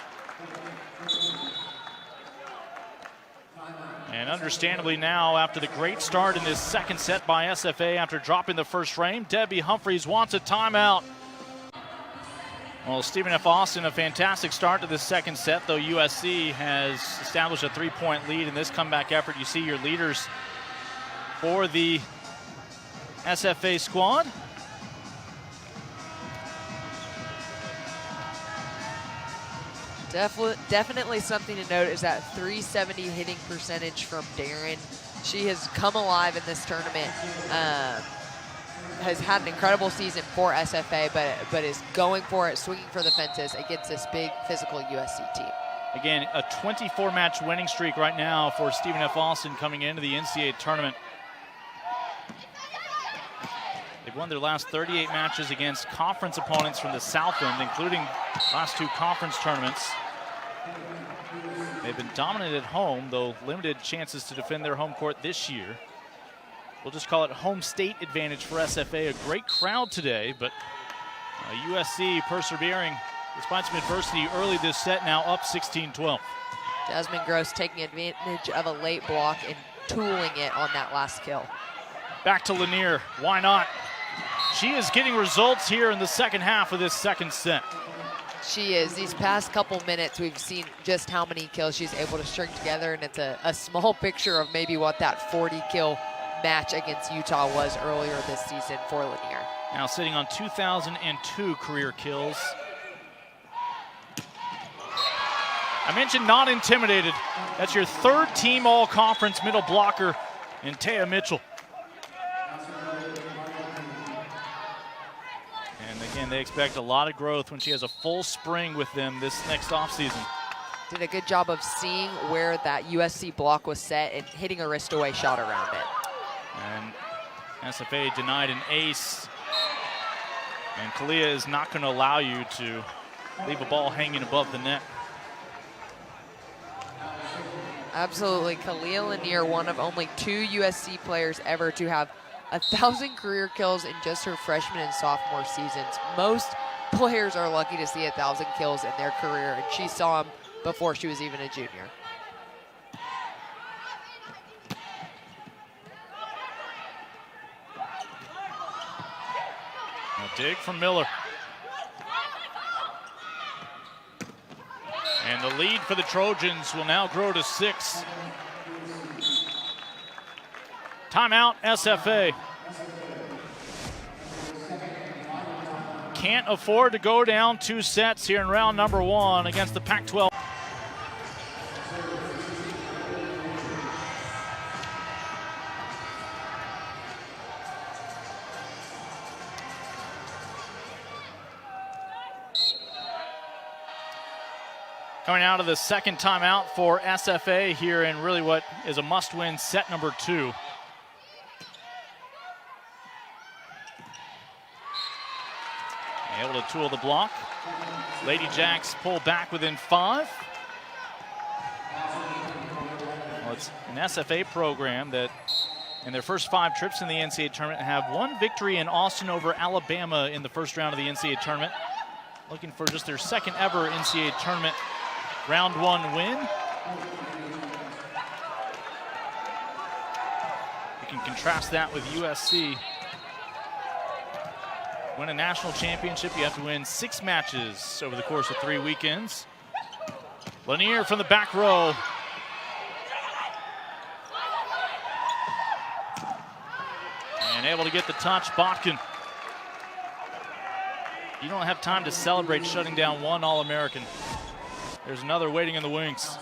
And understandably now, after the great start in this second set by SFA after dropping the first frame, Debbie Humphreys wants a timeout. Well, Stephen F. Austin, a fantastic start to this second set, though USC has established a 3-point lead in this comeback effort. You see your leaders for the SFA squad. Definitely something to note is that 370 hitting percentage from Darren. She has come alive in this tournament. Has had an incredible season for SFA, but is going for it, swinging for the fences against this big physical USC team. Again, a 24-match winning streak right now for Stephen F. Austin coming into the NCAA tournament. They've won their last 38 matches against conference opponents from the South End, including last 2 conference tournaments. They've been dominant at home, though limited chances to defend their home court this year. We'll just call it home state advantage for SFA. A great crowd today, but USC persevering despite some adversity early this set, now up 16-12. Jasmine Gross taking advantage of a late block and tooling it on that last kill. Back to Lanier, why not? She is getting results here in the second half of this second set. She is. These past couple minutes, we've seen just how many kills she's able to string together, and it's a small picture of maybe what that 40-kill match against Utah was earlier this season for Lanier. Now sitting on 2002 career kills. I mentioned not intimidated. That's your 3rd team all-conference middle blocker in Taya Mitchell. And again, they expect a lot of growth when she has a full spring with them this next offseason. Did a good job of seeing where that USC block was set and hitting a wrist-away shot around it. And SFA denied an ace. And Kalia is not going to allow you to leave a ball hanging above the net. Absolutely. Kalia Lanier, one of only 2 USC players ever to have 1,000 career kills in just her freshman and sophomore seasons. Most players are lucky to see 1,000 kills in their career, and she saw them before she was even a junior. A dig from Miller. And the lead for the Trojans will now grow to 6. Timeout, SFA. Can't afford to go down 2 sets here in round number 1 against the Pac-12. Coming out of the second timeout for SFA here in really what is a must-win set number 2. Able to tool the block. Lady Jacks pull back within 5. Well, it's an SFA program that in their first 5 trips in the NCAA tournament have 1 victory in Austin over Alabama in the first round of the NCAA tournament. Looking for just their 2nd ever NCAA tournament round 1 win. You can contrast that with USC. Win a national championship, you have to win 6 matches over the course of 3 weekends. Lanier from the back row. And able to get the touch, Botkin. You don't have time to celebrate shutting down 1 All-American. There's another waiting in the wings.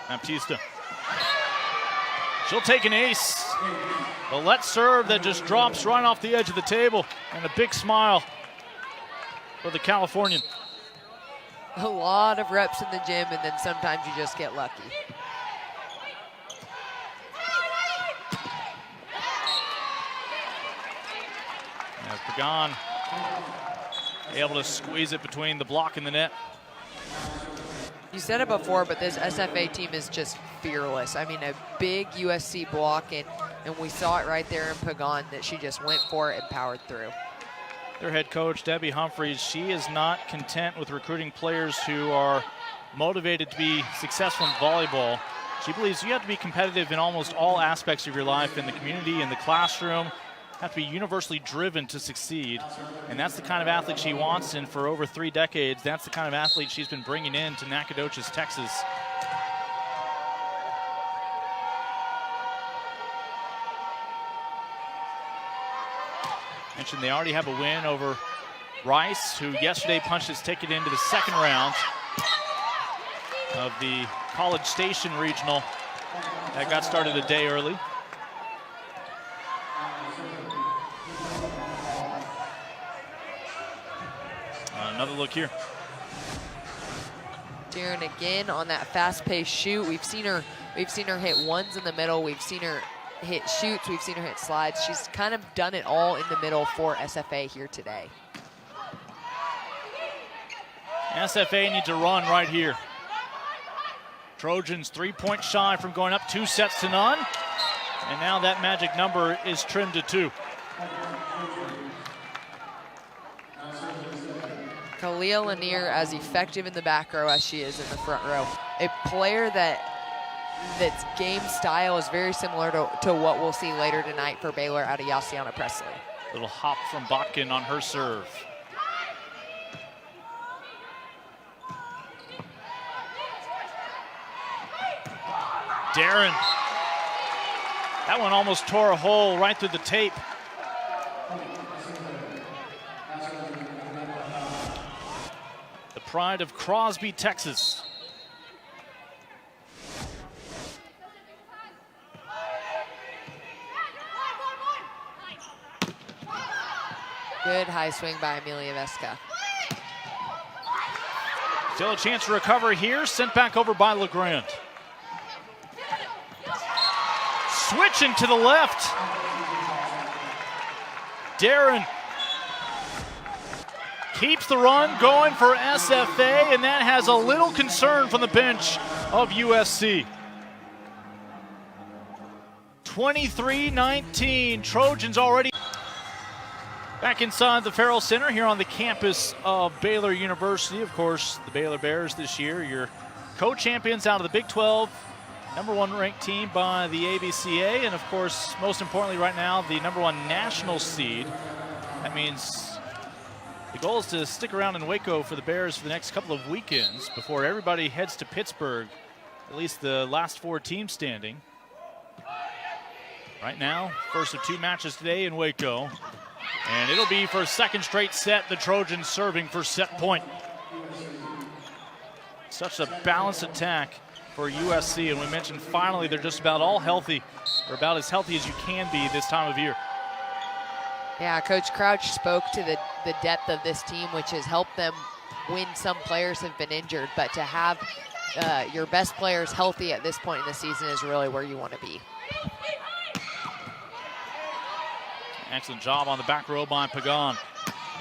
Baptista. She'll take an ace. The let serve that just drops right off the edge of the table, and a big smile for the Californian. A lot of reps in the gym, and then sometimes you just get lucky. As Pagan able to squeeze it between the block and the net. You said it before, but this SFA team is just fearless. I mean, a big USC block, and we saw it right there in Pagan that she just went for it and powered through. Their head coach, Debbie Humphreys, she is not content with recruiting players who are motivated to be successful in volleyball. She believes you have to be competitive in almost all aspects of your life, in the community, in the classroom. Have to be universally driven to succeed. And that's the kind of athlete she wants, and for over 3 decades, that's the kind of athlete she's been bringing in to Nacogdoches, Texas. Mentioned they already have a win over Rice, who yesterday punched his ticket into the 2nd round of the College Station Regional. That got started a day early. Another look here. Darren again on that fast-paced shoot. We've seen her hit ones in the middle. We've seen her hit shoots. We've seen her hit slides. She's kind of done it all in the middle for SFA here today. SFA need to run right here. Trojans 3-point shy from going up 2-0. And now that magic number is trimmed to 2. Kalia Lanier as effective in the back row as she is in the front row. A player that's game style is very similar to what we'll see later tonight for Baylor out of Yassiana Presley. Little hop from Botkin on her serve. Darren. That one almost tore a hole right through the tape. The pride of Crosby, Texas. Good high swing by Amelia Vesca. Still a chance to recover here. Sent back over by LeGrand. Switching to the left. Darren keeps the run going for SFA, and that has a little concern from the bench of USC. 23-19, Trojans already back inside the Farrell Center here on the campus of Baylor University. Of course, the Baylor Bears this year, your co-champions out of the Big 12, #1 ranked team by the ABCA, and of course, most importantly right now, the #1 national seed. That means the goal is to stick around in Waco for the Bears for the next couple of weekends before everybody heads to Pittsburgh, at least the last 4 teams standing. Right now, first of 2 matches today in Waco. And it'll be for a second straight set, the Trojans serving for set point. Such a balanced attack for USC, and we mentioned finally they're just about all healthy, or about as healthy as you can be this time of year. Yeah, Coach Crouch spoke to the depth of this team, which has helped them when some players have been injured, but to have your best players healthy at this point in the season is really where you want to be. Excellent job on the back row by Pagan.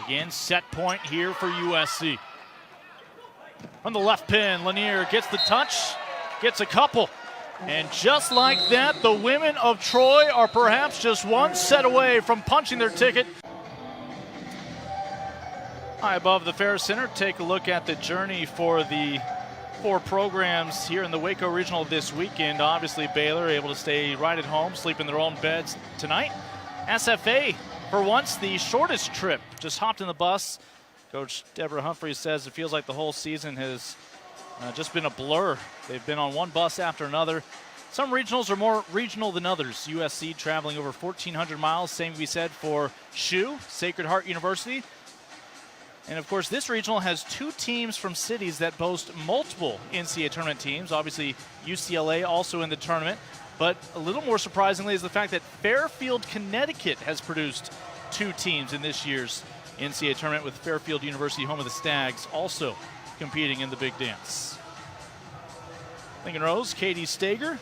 Again, set point here for USC. From the left pin, Lanier gets the touch, gets a couple. And just like that, the women of Troy are perhaps just one set away from punching their ticket. High above the Fair Center, take a look at the journey for the 4 programs here in the Waco Regional this weekend. Obviously, Baylor able to stay right at home, sleep in their own beds tonight. SFA, for once, the shortest trip, just hopped in the bus. Coach Deborah Humphreys says it feels like the whole season has just been a blur. They've been on one bus after another. Some regionals are more regional than others. USC traveling over 1,400 miles, same we said for SHU, Sacred Heart University. And of course, this regional has 2 teams from cities that boast multiple NCAA tournament teams. Obviously, UCLA also in the tournament. But a little more surprisingly is the fact that Fairfield, Connecticut has produced 2 teams in this year's NCAA tournament, with Fairfield University, home of the Stags, also competing in the big dance. Lincoln Rose, Katie Stager,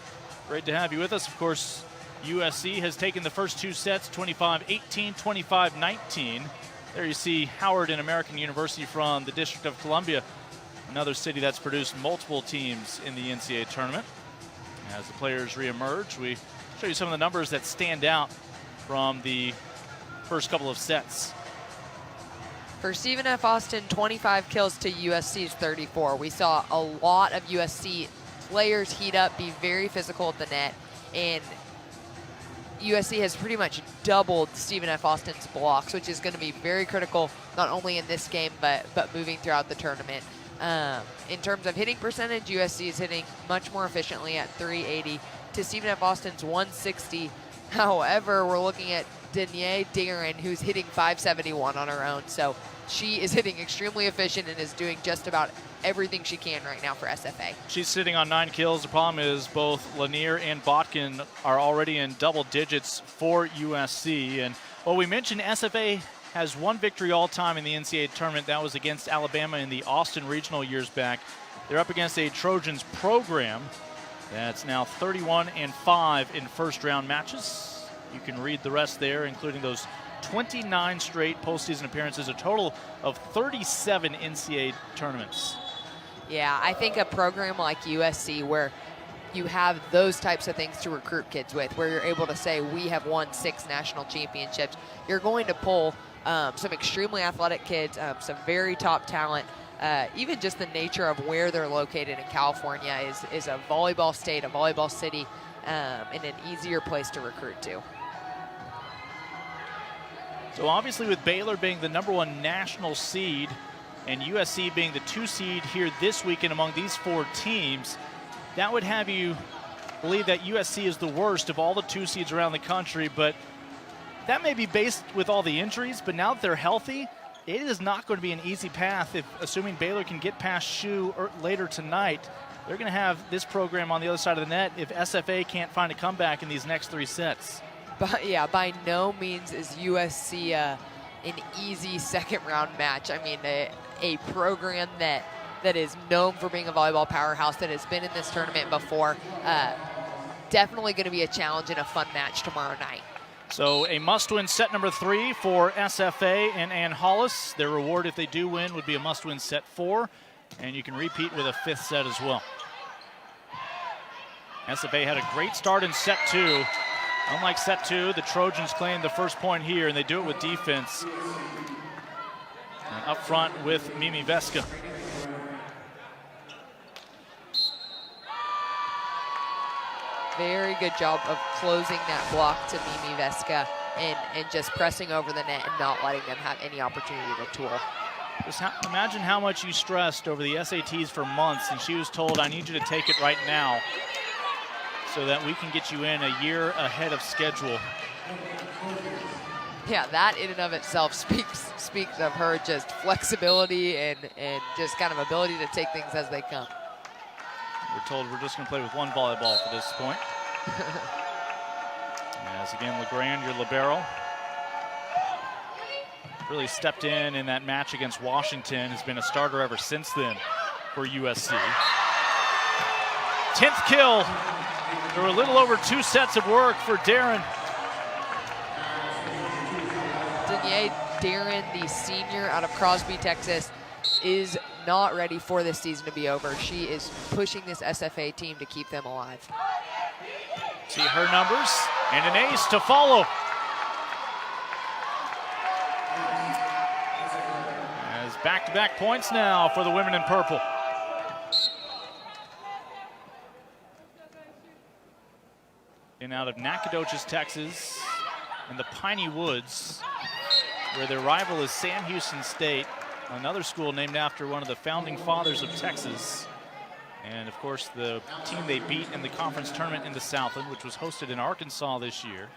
great to have you with us. Of course, USC has taken the first 2 sets, 25-18, 25-19. There you see Howard and American University from the District of Columbia, another city that's produced multiple teams in the NCAA tournament. As the players reemerge, we show you some of the numbers that stand out from the first couple of sets. For Stephen F. Austin, 25 kills to USC's 34. We saw a lot of USC players heat up, be very physical at the net, and USC has pretty much doubled Stephen F. Austin's blocks, which is going to be very critical, not only in this game, but moving throughout the tournament. In terms of hitting percentage, USC is hitting much more efficiently at 380 to Stephen F. Austin's 160. However, we're looking at Danae Darren, who's hitting 571 on her own. So she is hitting extremely efficient and is doing just about everything she can right now for SFA. She's sitting on 9 kills. The problem is both Lanier and Botkin are already in double digits for USC. And well, we mentioned SFA has 1 victory all time in the NCAA tournament. That was against Alabama in the Austin Regional years back. They're up against a Trojans program that's now 31-5 in first-round matches. You can read the rest there, including those 29 straight postseason appearances, a total of 37 NCAA tournaments. Yeah, I think a program like USC, where you have those types of things to recruit kids with, where you're able to say, we have won 6 national championships, you're going to pull some extremely athletic kids, some very top talent. Even just the nature of where they're located in California is a volleyball state, a volleyball city, and an easier place to recruit to. So obviously with Baylor being the #1 national seed and USC being the 2 seed here this weekend among these 4 teams, that would have you believe that USC is the worst of all the 2 seeds around the country, but that may be based with all the injuries, but now that they're healthy, it is not going to be an easy path if, assuming Baylor can get past Shoe later tonight, they're going to have this program on the other side of the net if SFA can't find a comeback in these next 3 sets. But yeah, by no means is USC an easy second-round match. I mean, a program that is known for being a volleyball powerhouse, that has been in this tournament before, definitely going to be a challenge and a fun match tomorrow night. So a must-win set number 3 for SFA and Ann Hollis. Their reward, if they do win, would be a must-win set 4, and you can repeat with a 5th set as well. SFA had a great start in set 2. Unlike set 2, the Trojans claimed the first point here, and they do it with defense. And up front with Mimi Veska. Very good job of closing that block to Mimi Veska and just pressing over the net and not letting them have any opportunity to tool. Just imagine how much you stressed over the SATs for months, and she was told, I need you to take it right now so that we can get you in a year ahead of schedule. Yeah, that in and of itself speaks of her just flexibility and just kind of ability to take things as they come. We're told we're just going to play with 1 volleyball for this point. As again, LeGrand, your libero, really stepped in that match against Washington, has been a starter ever since then for USC. 10th kill. There were a little over 2 sets of work for Darren. Denier Darren, the senior out of Crosby, Texas, is not ready for this season to be over. She is pushing this SFA team to keep them alive. See her numbers, and an ace to follow. As back-to-back points now for the women in purple. And out of Nacogdoches, Texas, in the Piney Woods, where their rival is Sam Houston State, another school named after one of the founding fathers of Texas. And of course, the team they beat in the conference tournament in the Southland, which was hosted in Arkansas this year.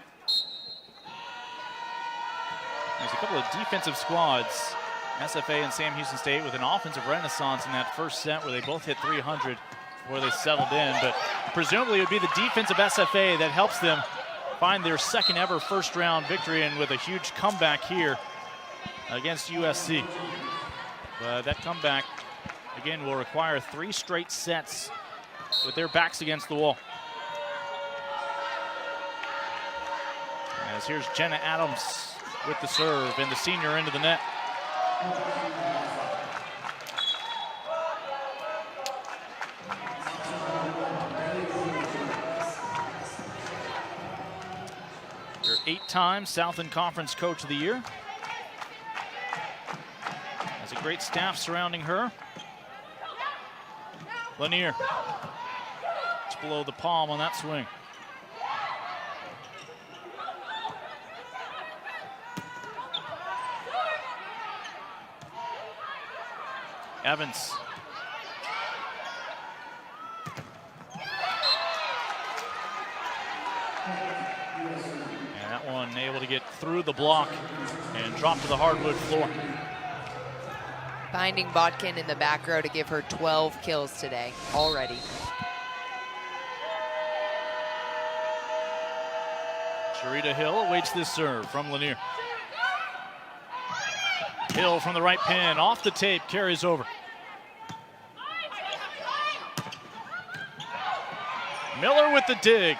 There's a couple of defensive squads, SFA and Sam Houston State, with an offensive renaissance in that first set where they both hit 300 before they settled in. But presumably it would be the defense of SFA that helps them find their second ever first round victory, and with a huge comeback here against USC. But that comeback, again, will require 3 straight sets with their backs against the wall. As here's Jenna Adams with the serve, and the senior into the net. Her 8-time Southland Conference Coach of the Year. Has a great staff surrounding her. Lanier. It's below the palm on that swing. Evans. And that one able to get through the block and drop to the hardwood floor. Finding Botkin in the back row to give her 12 kills today already. Sharita Hill awaits this serve from Lanier. Hill from the right pin, off the tape, carries over. Miller with the dig.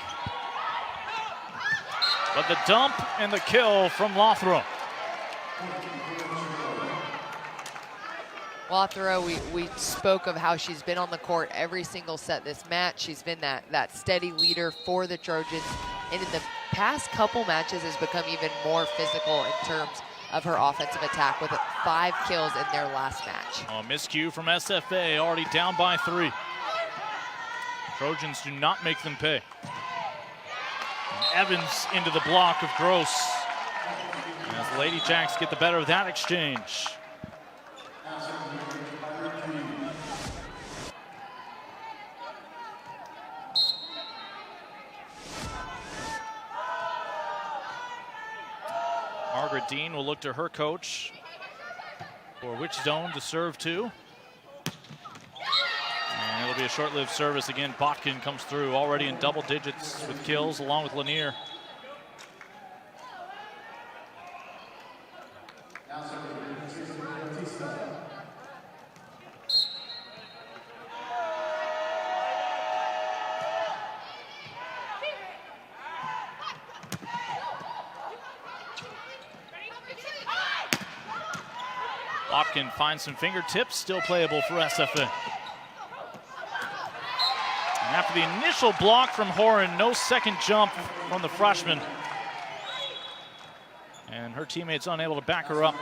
But the dump and the kill from Lothrow. Lothrow, we spoke of how she's been on the court every single set this match. She's been that steady leader for the Trojans. And in the past couple matches has become even more physical in terms of her offensive attack with 5 kills in their last match. Oh, miscue from SFA, already down by 3. Trojans do not make them pay. And Evans into the block of Gross. As the Lady Jacks get the better of that exchange. Margaret Dean will look to her coach for which zone to serve to. And it'll be a short-lived service again. Botkin comes through already in double digits with kills along with Lanier. Botkin finds some fingertips, still playable for SFA. And after the initial block from Horan, no second jump from the freshman. And her teammates unable to back her up.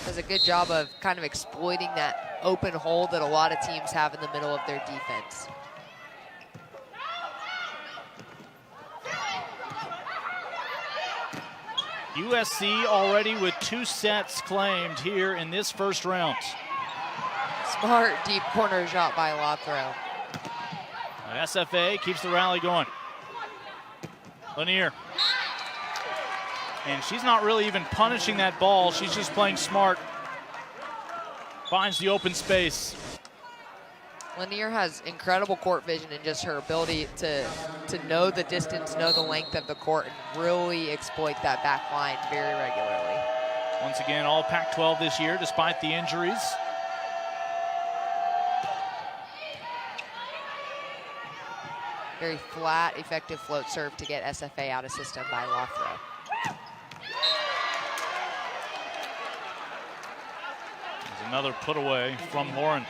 Does a good job of kind of exploiting that open hole that a lot of teams have in the middle of their defense. USC already with 2 sets claimed here in this first round. Smart deep corner shot by Lothrow. And SFA keeps the rally going. Lanier. And she's not really even punishing that ball. She's just playing smart. Finds the open space. Lanier has incredible court vision and just her ability to know the distance, know the length of the court, and really exploit that back line very regularly. Once again, all Pac-12 this year, despite the injuries. Very flat, effective float serve to get SFA out of system by Lothrow. There's another put away from Horan.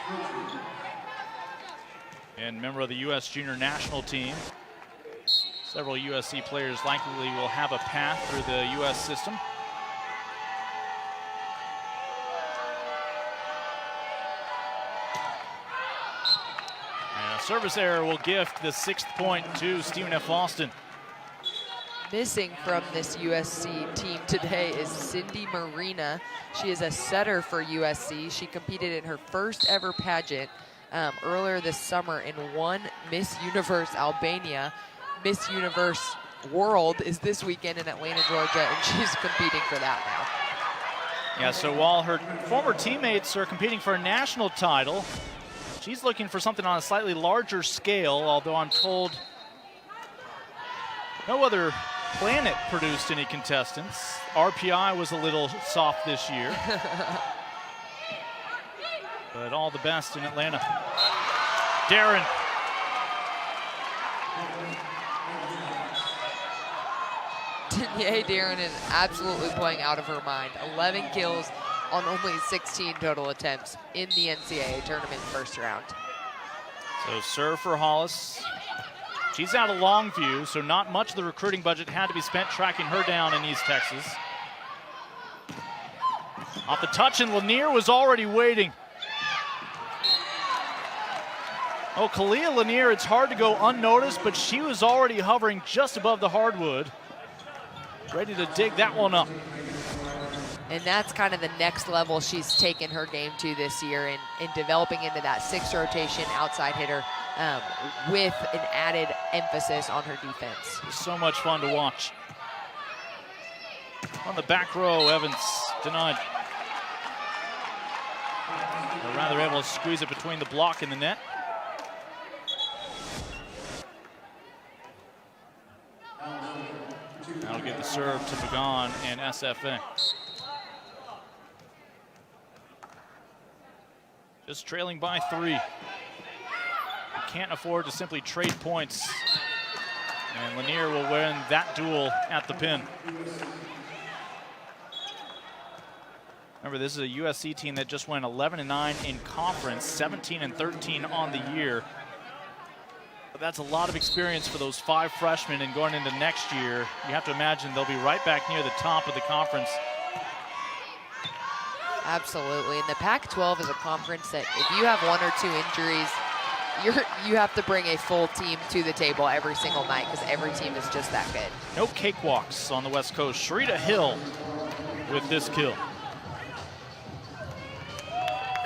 And member of the U.S. Junior National Team. Several USC players likely will have a path through the U.S. system. And a service error will gift the 6th point to Stephen F. Austin. Missing from this USC team today is Cindy Marina. She is a setter for USC. She competed in her first ever pageant earlier this summer and won Miss Universe Albania. Miss Universe World is this weekend in Atlanta, Georgia, and she's competing for that now. Yeah, so while her former teammates are competing for a national title, she's looking for something on a slightly larger scale, although I'm told no other planet produced any contestants. RPI was a little soft this year. But all the best in Atlanta. Darren. Danae Darren is absolutely playing out of her mind. 11 kills on only 16 total attempts in the NCAA tournament first round. So serve for Hollis. She's out of Longview, so not much of the recruiting budget had to be spent tracking her down in East Texas. Off the touch, and Lanier was already waiting. Oh, Kalia Lanier, it's hard to go unnoticed, but she was already hovering just above the hardwood, ready to dig that one up. And that's kind of the next level she's taken her game to this year in developing into that 6th rotation outside hitter with an added emphasis on her defense. It's so much fun to watch. On the back row, Evans denied. Or rather able to squeeze it between the block and the net. That'll give the serve to Pagan and SFA. just trailing by 3. Can't afford to simply trade points. And Lanier will win that duel at the pin. Remember, this is a USC team that just went 11-9 in conference, 17-13 on the year. But that's a lot of experience for those 5 freshmen, and going into next year, you have to imagine they'll be right back near the top of the conference. Absolutely, and the Pac-12 is a conference that if you have 1 or 2 injuries, you have to bring a full team to the table every single night because every team is just that good. No cakewalks on the West Coast. Sharita Hill with this kill.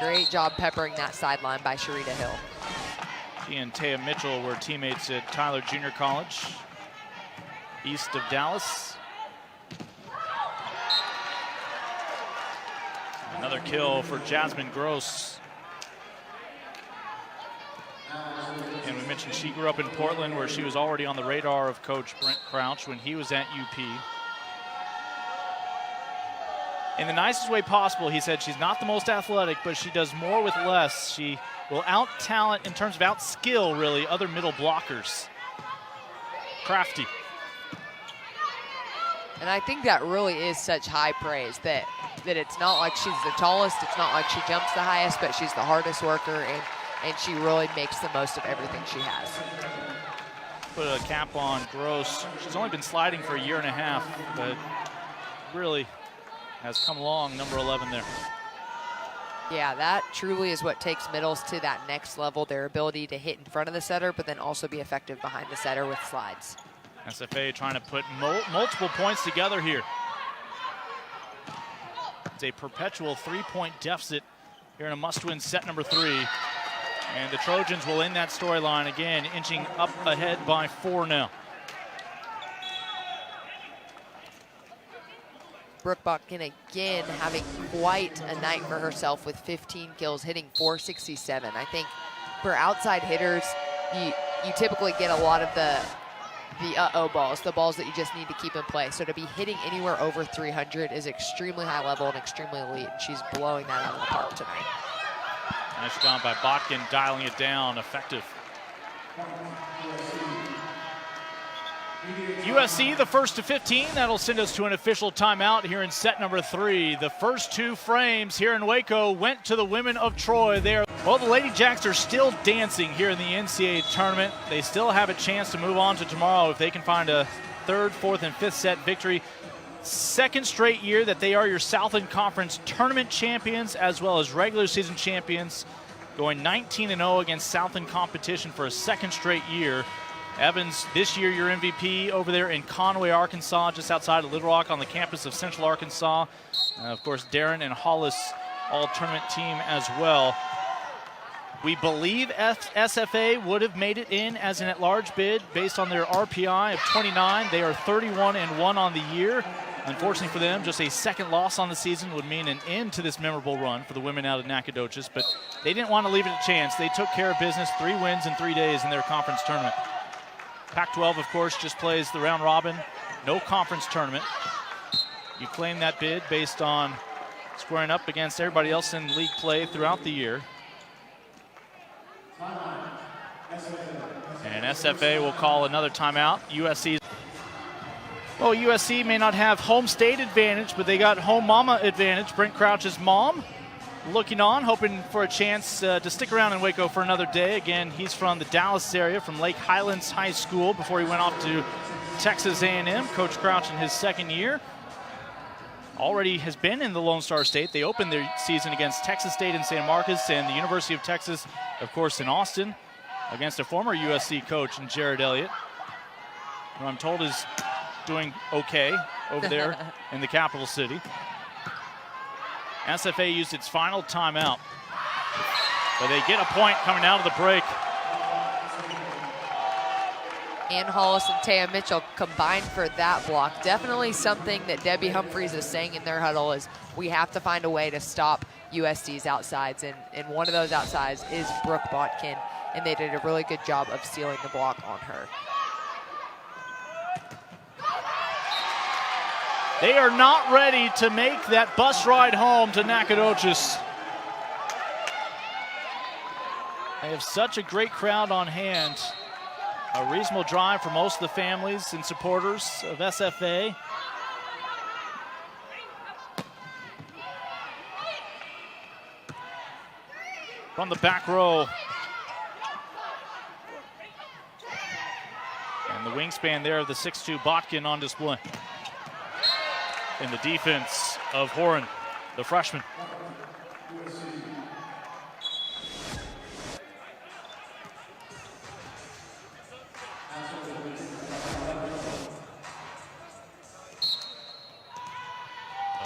Great job peppering that sideline by Sharita Hill. She and Taya Mitchell were teammates at Tyler Junior College, east of Dallas. Another kill for Jasmine Gross. And we mentioned she grew up in Portland, where she was already on the radar of Coach Brent Crouch when he was at UP. In the nicest way possible, he said she's not the most athletic, but she does more with less. She will out-talent, in terms of out-skill, really, other middle blockers. Crafty. And I think that really is such high praise, that it's not like she's the tallest, it's not like she jumps the highest, but she's the hardest worker, and she really makes the most of everything she has. Put a cap on Gross. She's only been sliding for a year and a half, but really has come along, number 11 there. Yeah, that truly is what takes middles to that next level, their ability to hit in front of the setter, but then also be effective behind the setter with slides. SFA trying to put multiple points together here. It's a perpetual 3-point deficit here in a must-win set number 3. And the Trojans will end that storyline again, inching up ahead by 4 now. Brooke Botkin again having quite a night for herself with 15 kills, hitting .467. I think for outside hitters, you typically get a lot of the uh-oh balls, the balls that you just need to keep in play. So to be hitting anywhere over 300 is extremely high level and extremely elite, and she's blowing that out of the park tonight. Nice job by Botkin, dialing it down, effective. USC, the first to 15. That'll send us to an official timeout here in set number 3. The first 2 frames here in Waco went to the women of Troy. Well, the Lady Jacks are still dancing here in the NCAA tournament. They still have a chance to move on to tomorrow if they can find a 3rd, 4th, and 5th set victory. Second straight year that they are your Southland Conference tournament champions as well as regular season champions, going 19-0 against Southland competition for a second straight year. Evans, this year your MVP over there in Conway, Arkansas, just outside of Little Rock on the campus of Central Arkansas. Of course, Darren and Hollis, all tournament team as well. We believe SFA would have made it in as an at-large bid based on their RPI of 29. They are 31-1 on the year. Unfortunately for them, just a second loss on the season would mean an end to this memorable run for the women out of Nacogdoches, but they didn't want to leave it a chance. They took care of business, 3 wins in 3 days in their conference tournament. Pac-12, of course, just plays the round robin, no conference tournament. You claim that bid based on squaring up against everybody else in league play throughout the year. And SFA will call another timeout. USC may not have home state advantage, but they got home mama advantage. Brent Crouch's mom looking on, hoping for a chance to stick around in Waco for another day. Again, he's from the Dallas area, from Lake Highlands High School before he went off to Texas A&M. Coach Crouch in his second year. Already has been in the Lone Star State. They opened their season against Texas State in San Marcos and the University of Texas, of course, in Austin, against a former USC coach in Jared Elliott, who I'm told is doing okay over there in the capital city. SFA used its final timeout, but they get a point coming out of the break. Ann Hollis and Taya Mitchell combined for that block. Definitely something that Debbie Humphreys is saying in their huddle is we have to find a way to stop USC's outsides, and one of those outsides is Brooke Botkin, and they did a really good job of sealing the block on her. They are not ready to make that bus ride home to Nacogdoches. They have such a great crowd on hand. A reasonable drive for most of the families and supporters of SFA. From the back row. And the wingspan there of the 6'2" Botkin on display. In the defense of Horan, the freshman.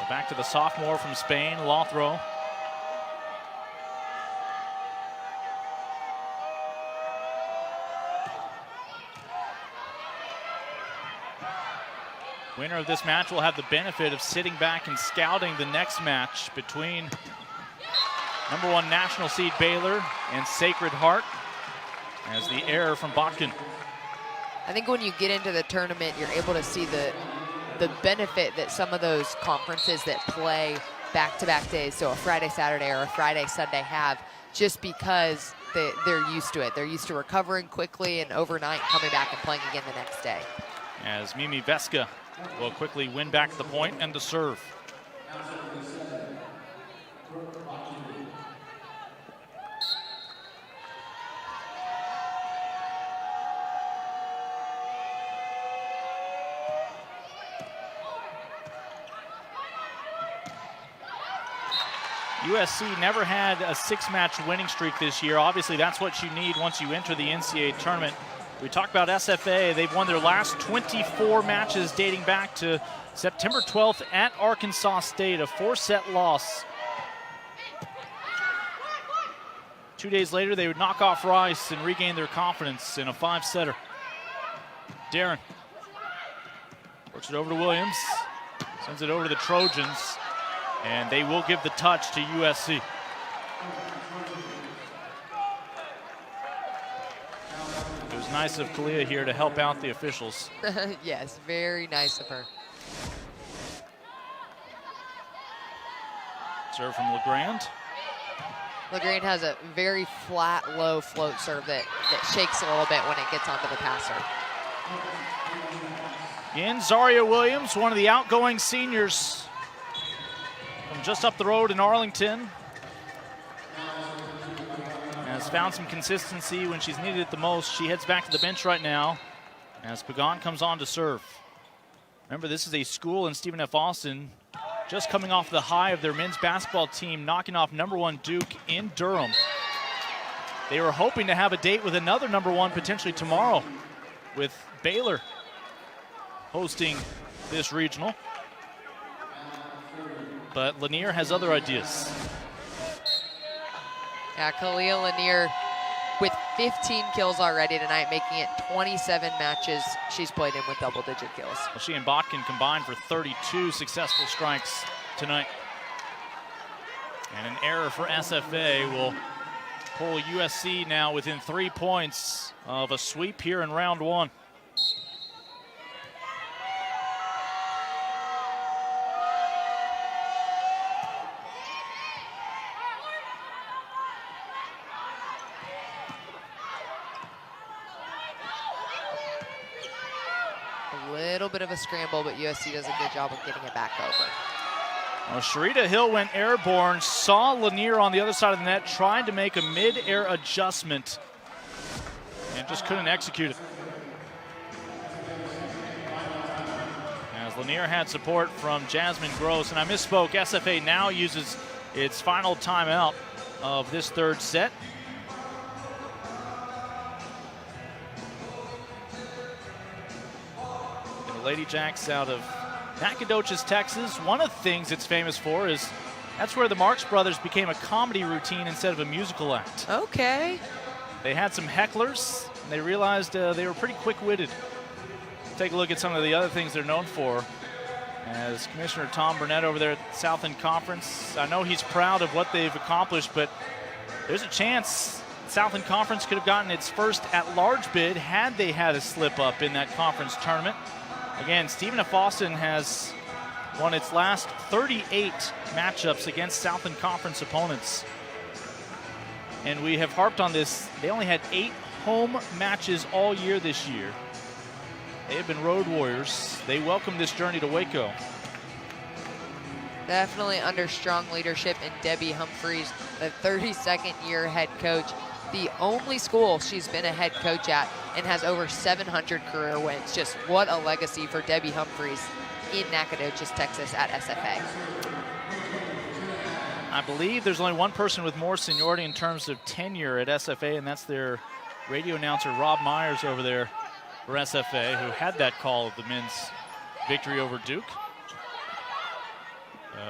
Back to the sophomore from Spain, Lothrow. Winner of this match will have the benefit of sitting back and scouting the next match between #1 national seed Baylor and Sacred Heart as the error from Botkin. I think when you get into the tournament, you're able to see the benefit that some of those conferences that play back-to-back days, so a Friday, Saturday, or a Friday, Sunday have, just because they're used to it. They're used to recovering quickly and overnight coming back and playing again the next day. As Mimi Veska will quickly win back the point and the serve. USC never had a 6-match winning streak this year. Obviously, that's what you need once you enter the NCAA tournament. We talked about SFA. They've won their last 24 matches dating back to September 12th at Arkansas State, a 4-set loss. 2 days later, they would knock off Rice and regain their confidence in a 5-setter. Darren works it over to Williams, sends it over to the Trojans, and they will give the touch to USC. It was nice of Kalia here to help out the officials. Yes, very nice of her. Serve from LeGrand. LeGrand has a very flat, low float serve that shakes a little bit when it gets onto the passer. In Zaria Williams, one of the outgoing seniors from just up the road in Arlington. Has found some consistency when she's needed it the most. She heads back to the bench right now as Pagan comes on to serve. Remember, this is a school in Stephen F. Austin just coming off the high of their men's basketball team, knocking off #1 Duke in Durham. They were hoping to have a date with another #1 potentially tomorrow, with Baylor hosting this regional. But Lanier has other ideas. Yeah, Kalia Lanier with 15 kills already tonight, making it 27 matches she's played in with double-digit kills. Well, she and Botkin combined for 32 successful strikes tonight. And an error for SFA will pull USC now within 3 points of a sweep here in round 1. Little bit of a scramble, but USC does a good job of getting it back over. Well, Sharita Hill went airborne, saw Lanier on the other side of the net, tried to make a mid-air adjustment, and just couldn't execute it. As Lanier had support from Jasmine Gross, and I misspoke, SFA now uses its final timeout of this 3rd set. Lady Jacks out of Nacogdoches, Texas. One of the things it's famous for is that's where the Marx Brothers became a comedy routine instead of a musical act. Okay. They had some hecklers, and they realized they were pretty quick-witted. Take a look at some of the other things they're known for. As Commissioner Tom Burnett over there at Southland Conference, I know he's proud of what they've accomplished, but there's a chance Southland Conference could have gotten its first at-large bid had they had a slip-up in that conference tournament. Again, Stephen F. Austin has won its last 38 matchups against Southland Conference opponents. and we have harped on this. They only had 8 home matches all year this year. They have been road warriors. They welcome this journey to Waco. Definitely under strong leadership in Debbie Humphreys, the 32nd year head coach. The only school she's been a head coach at and has over 700 career wins. Just what a legacy for Debbie Humphreys in Nacogdoches, Texas at SFA. I believe there's only one person with more seniority in terms of tenure at SFA, and that's their radio announcer, Rob Myers, over there for SFA, who had that call of the men's victory over Duke.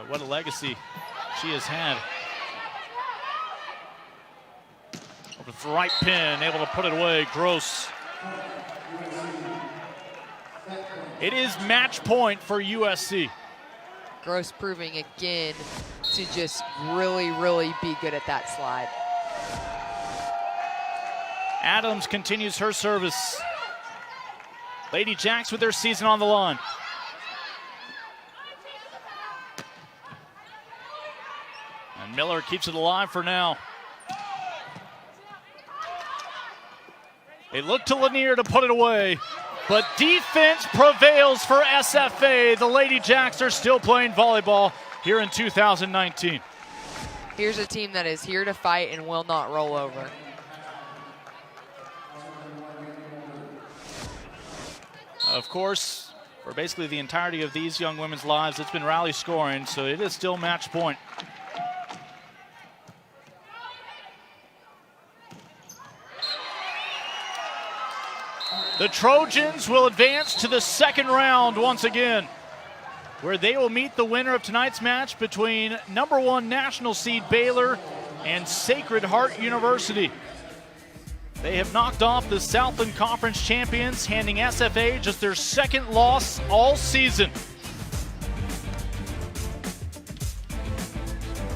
What a legacy she has had. With the right pin, able to put it away. Gross. It is match point for USC. Gross proving again to just really, really be good at that slide. Adams continues her service. Lady Jacks with their season on the line. And Miller keeps it alive for now. They look to Lanier to put it away, but defense prevails for SFA. The Lady Jacks are still playing volleyball here in 2019. Here's a team that is here to fight and will not roll over. Of course, for basically the entirety of these young women's lives, it's been rally scoring, so it is still match point. The Trojans will advance to the second round once again, where they will meet the winner of tonight's match between #1 national seed Baylor and Sacred Heart University. They have knocked off the Southland Conference champions, handing SFA just their second loss all season.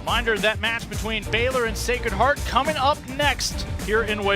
Reminder of that match between Baylor and Sacred Heart coming up next here in Waco.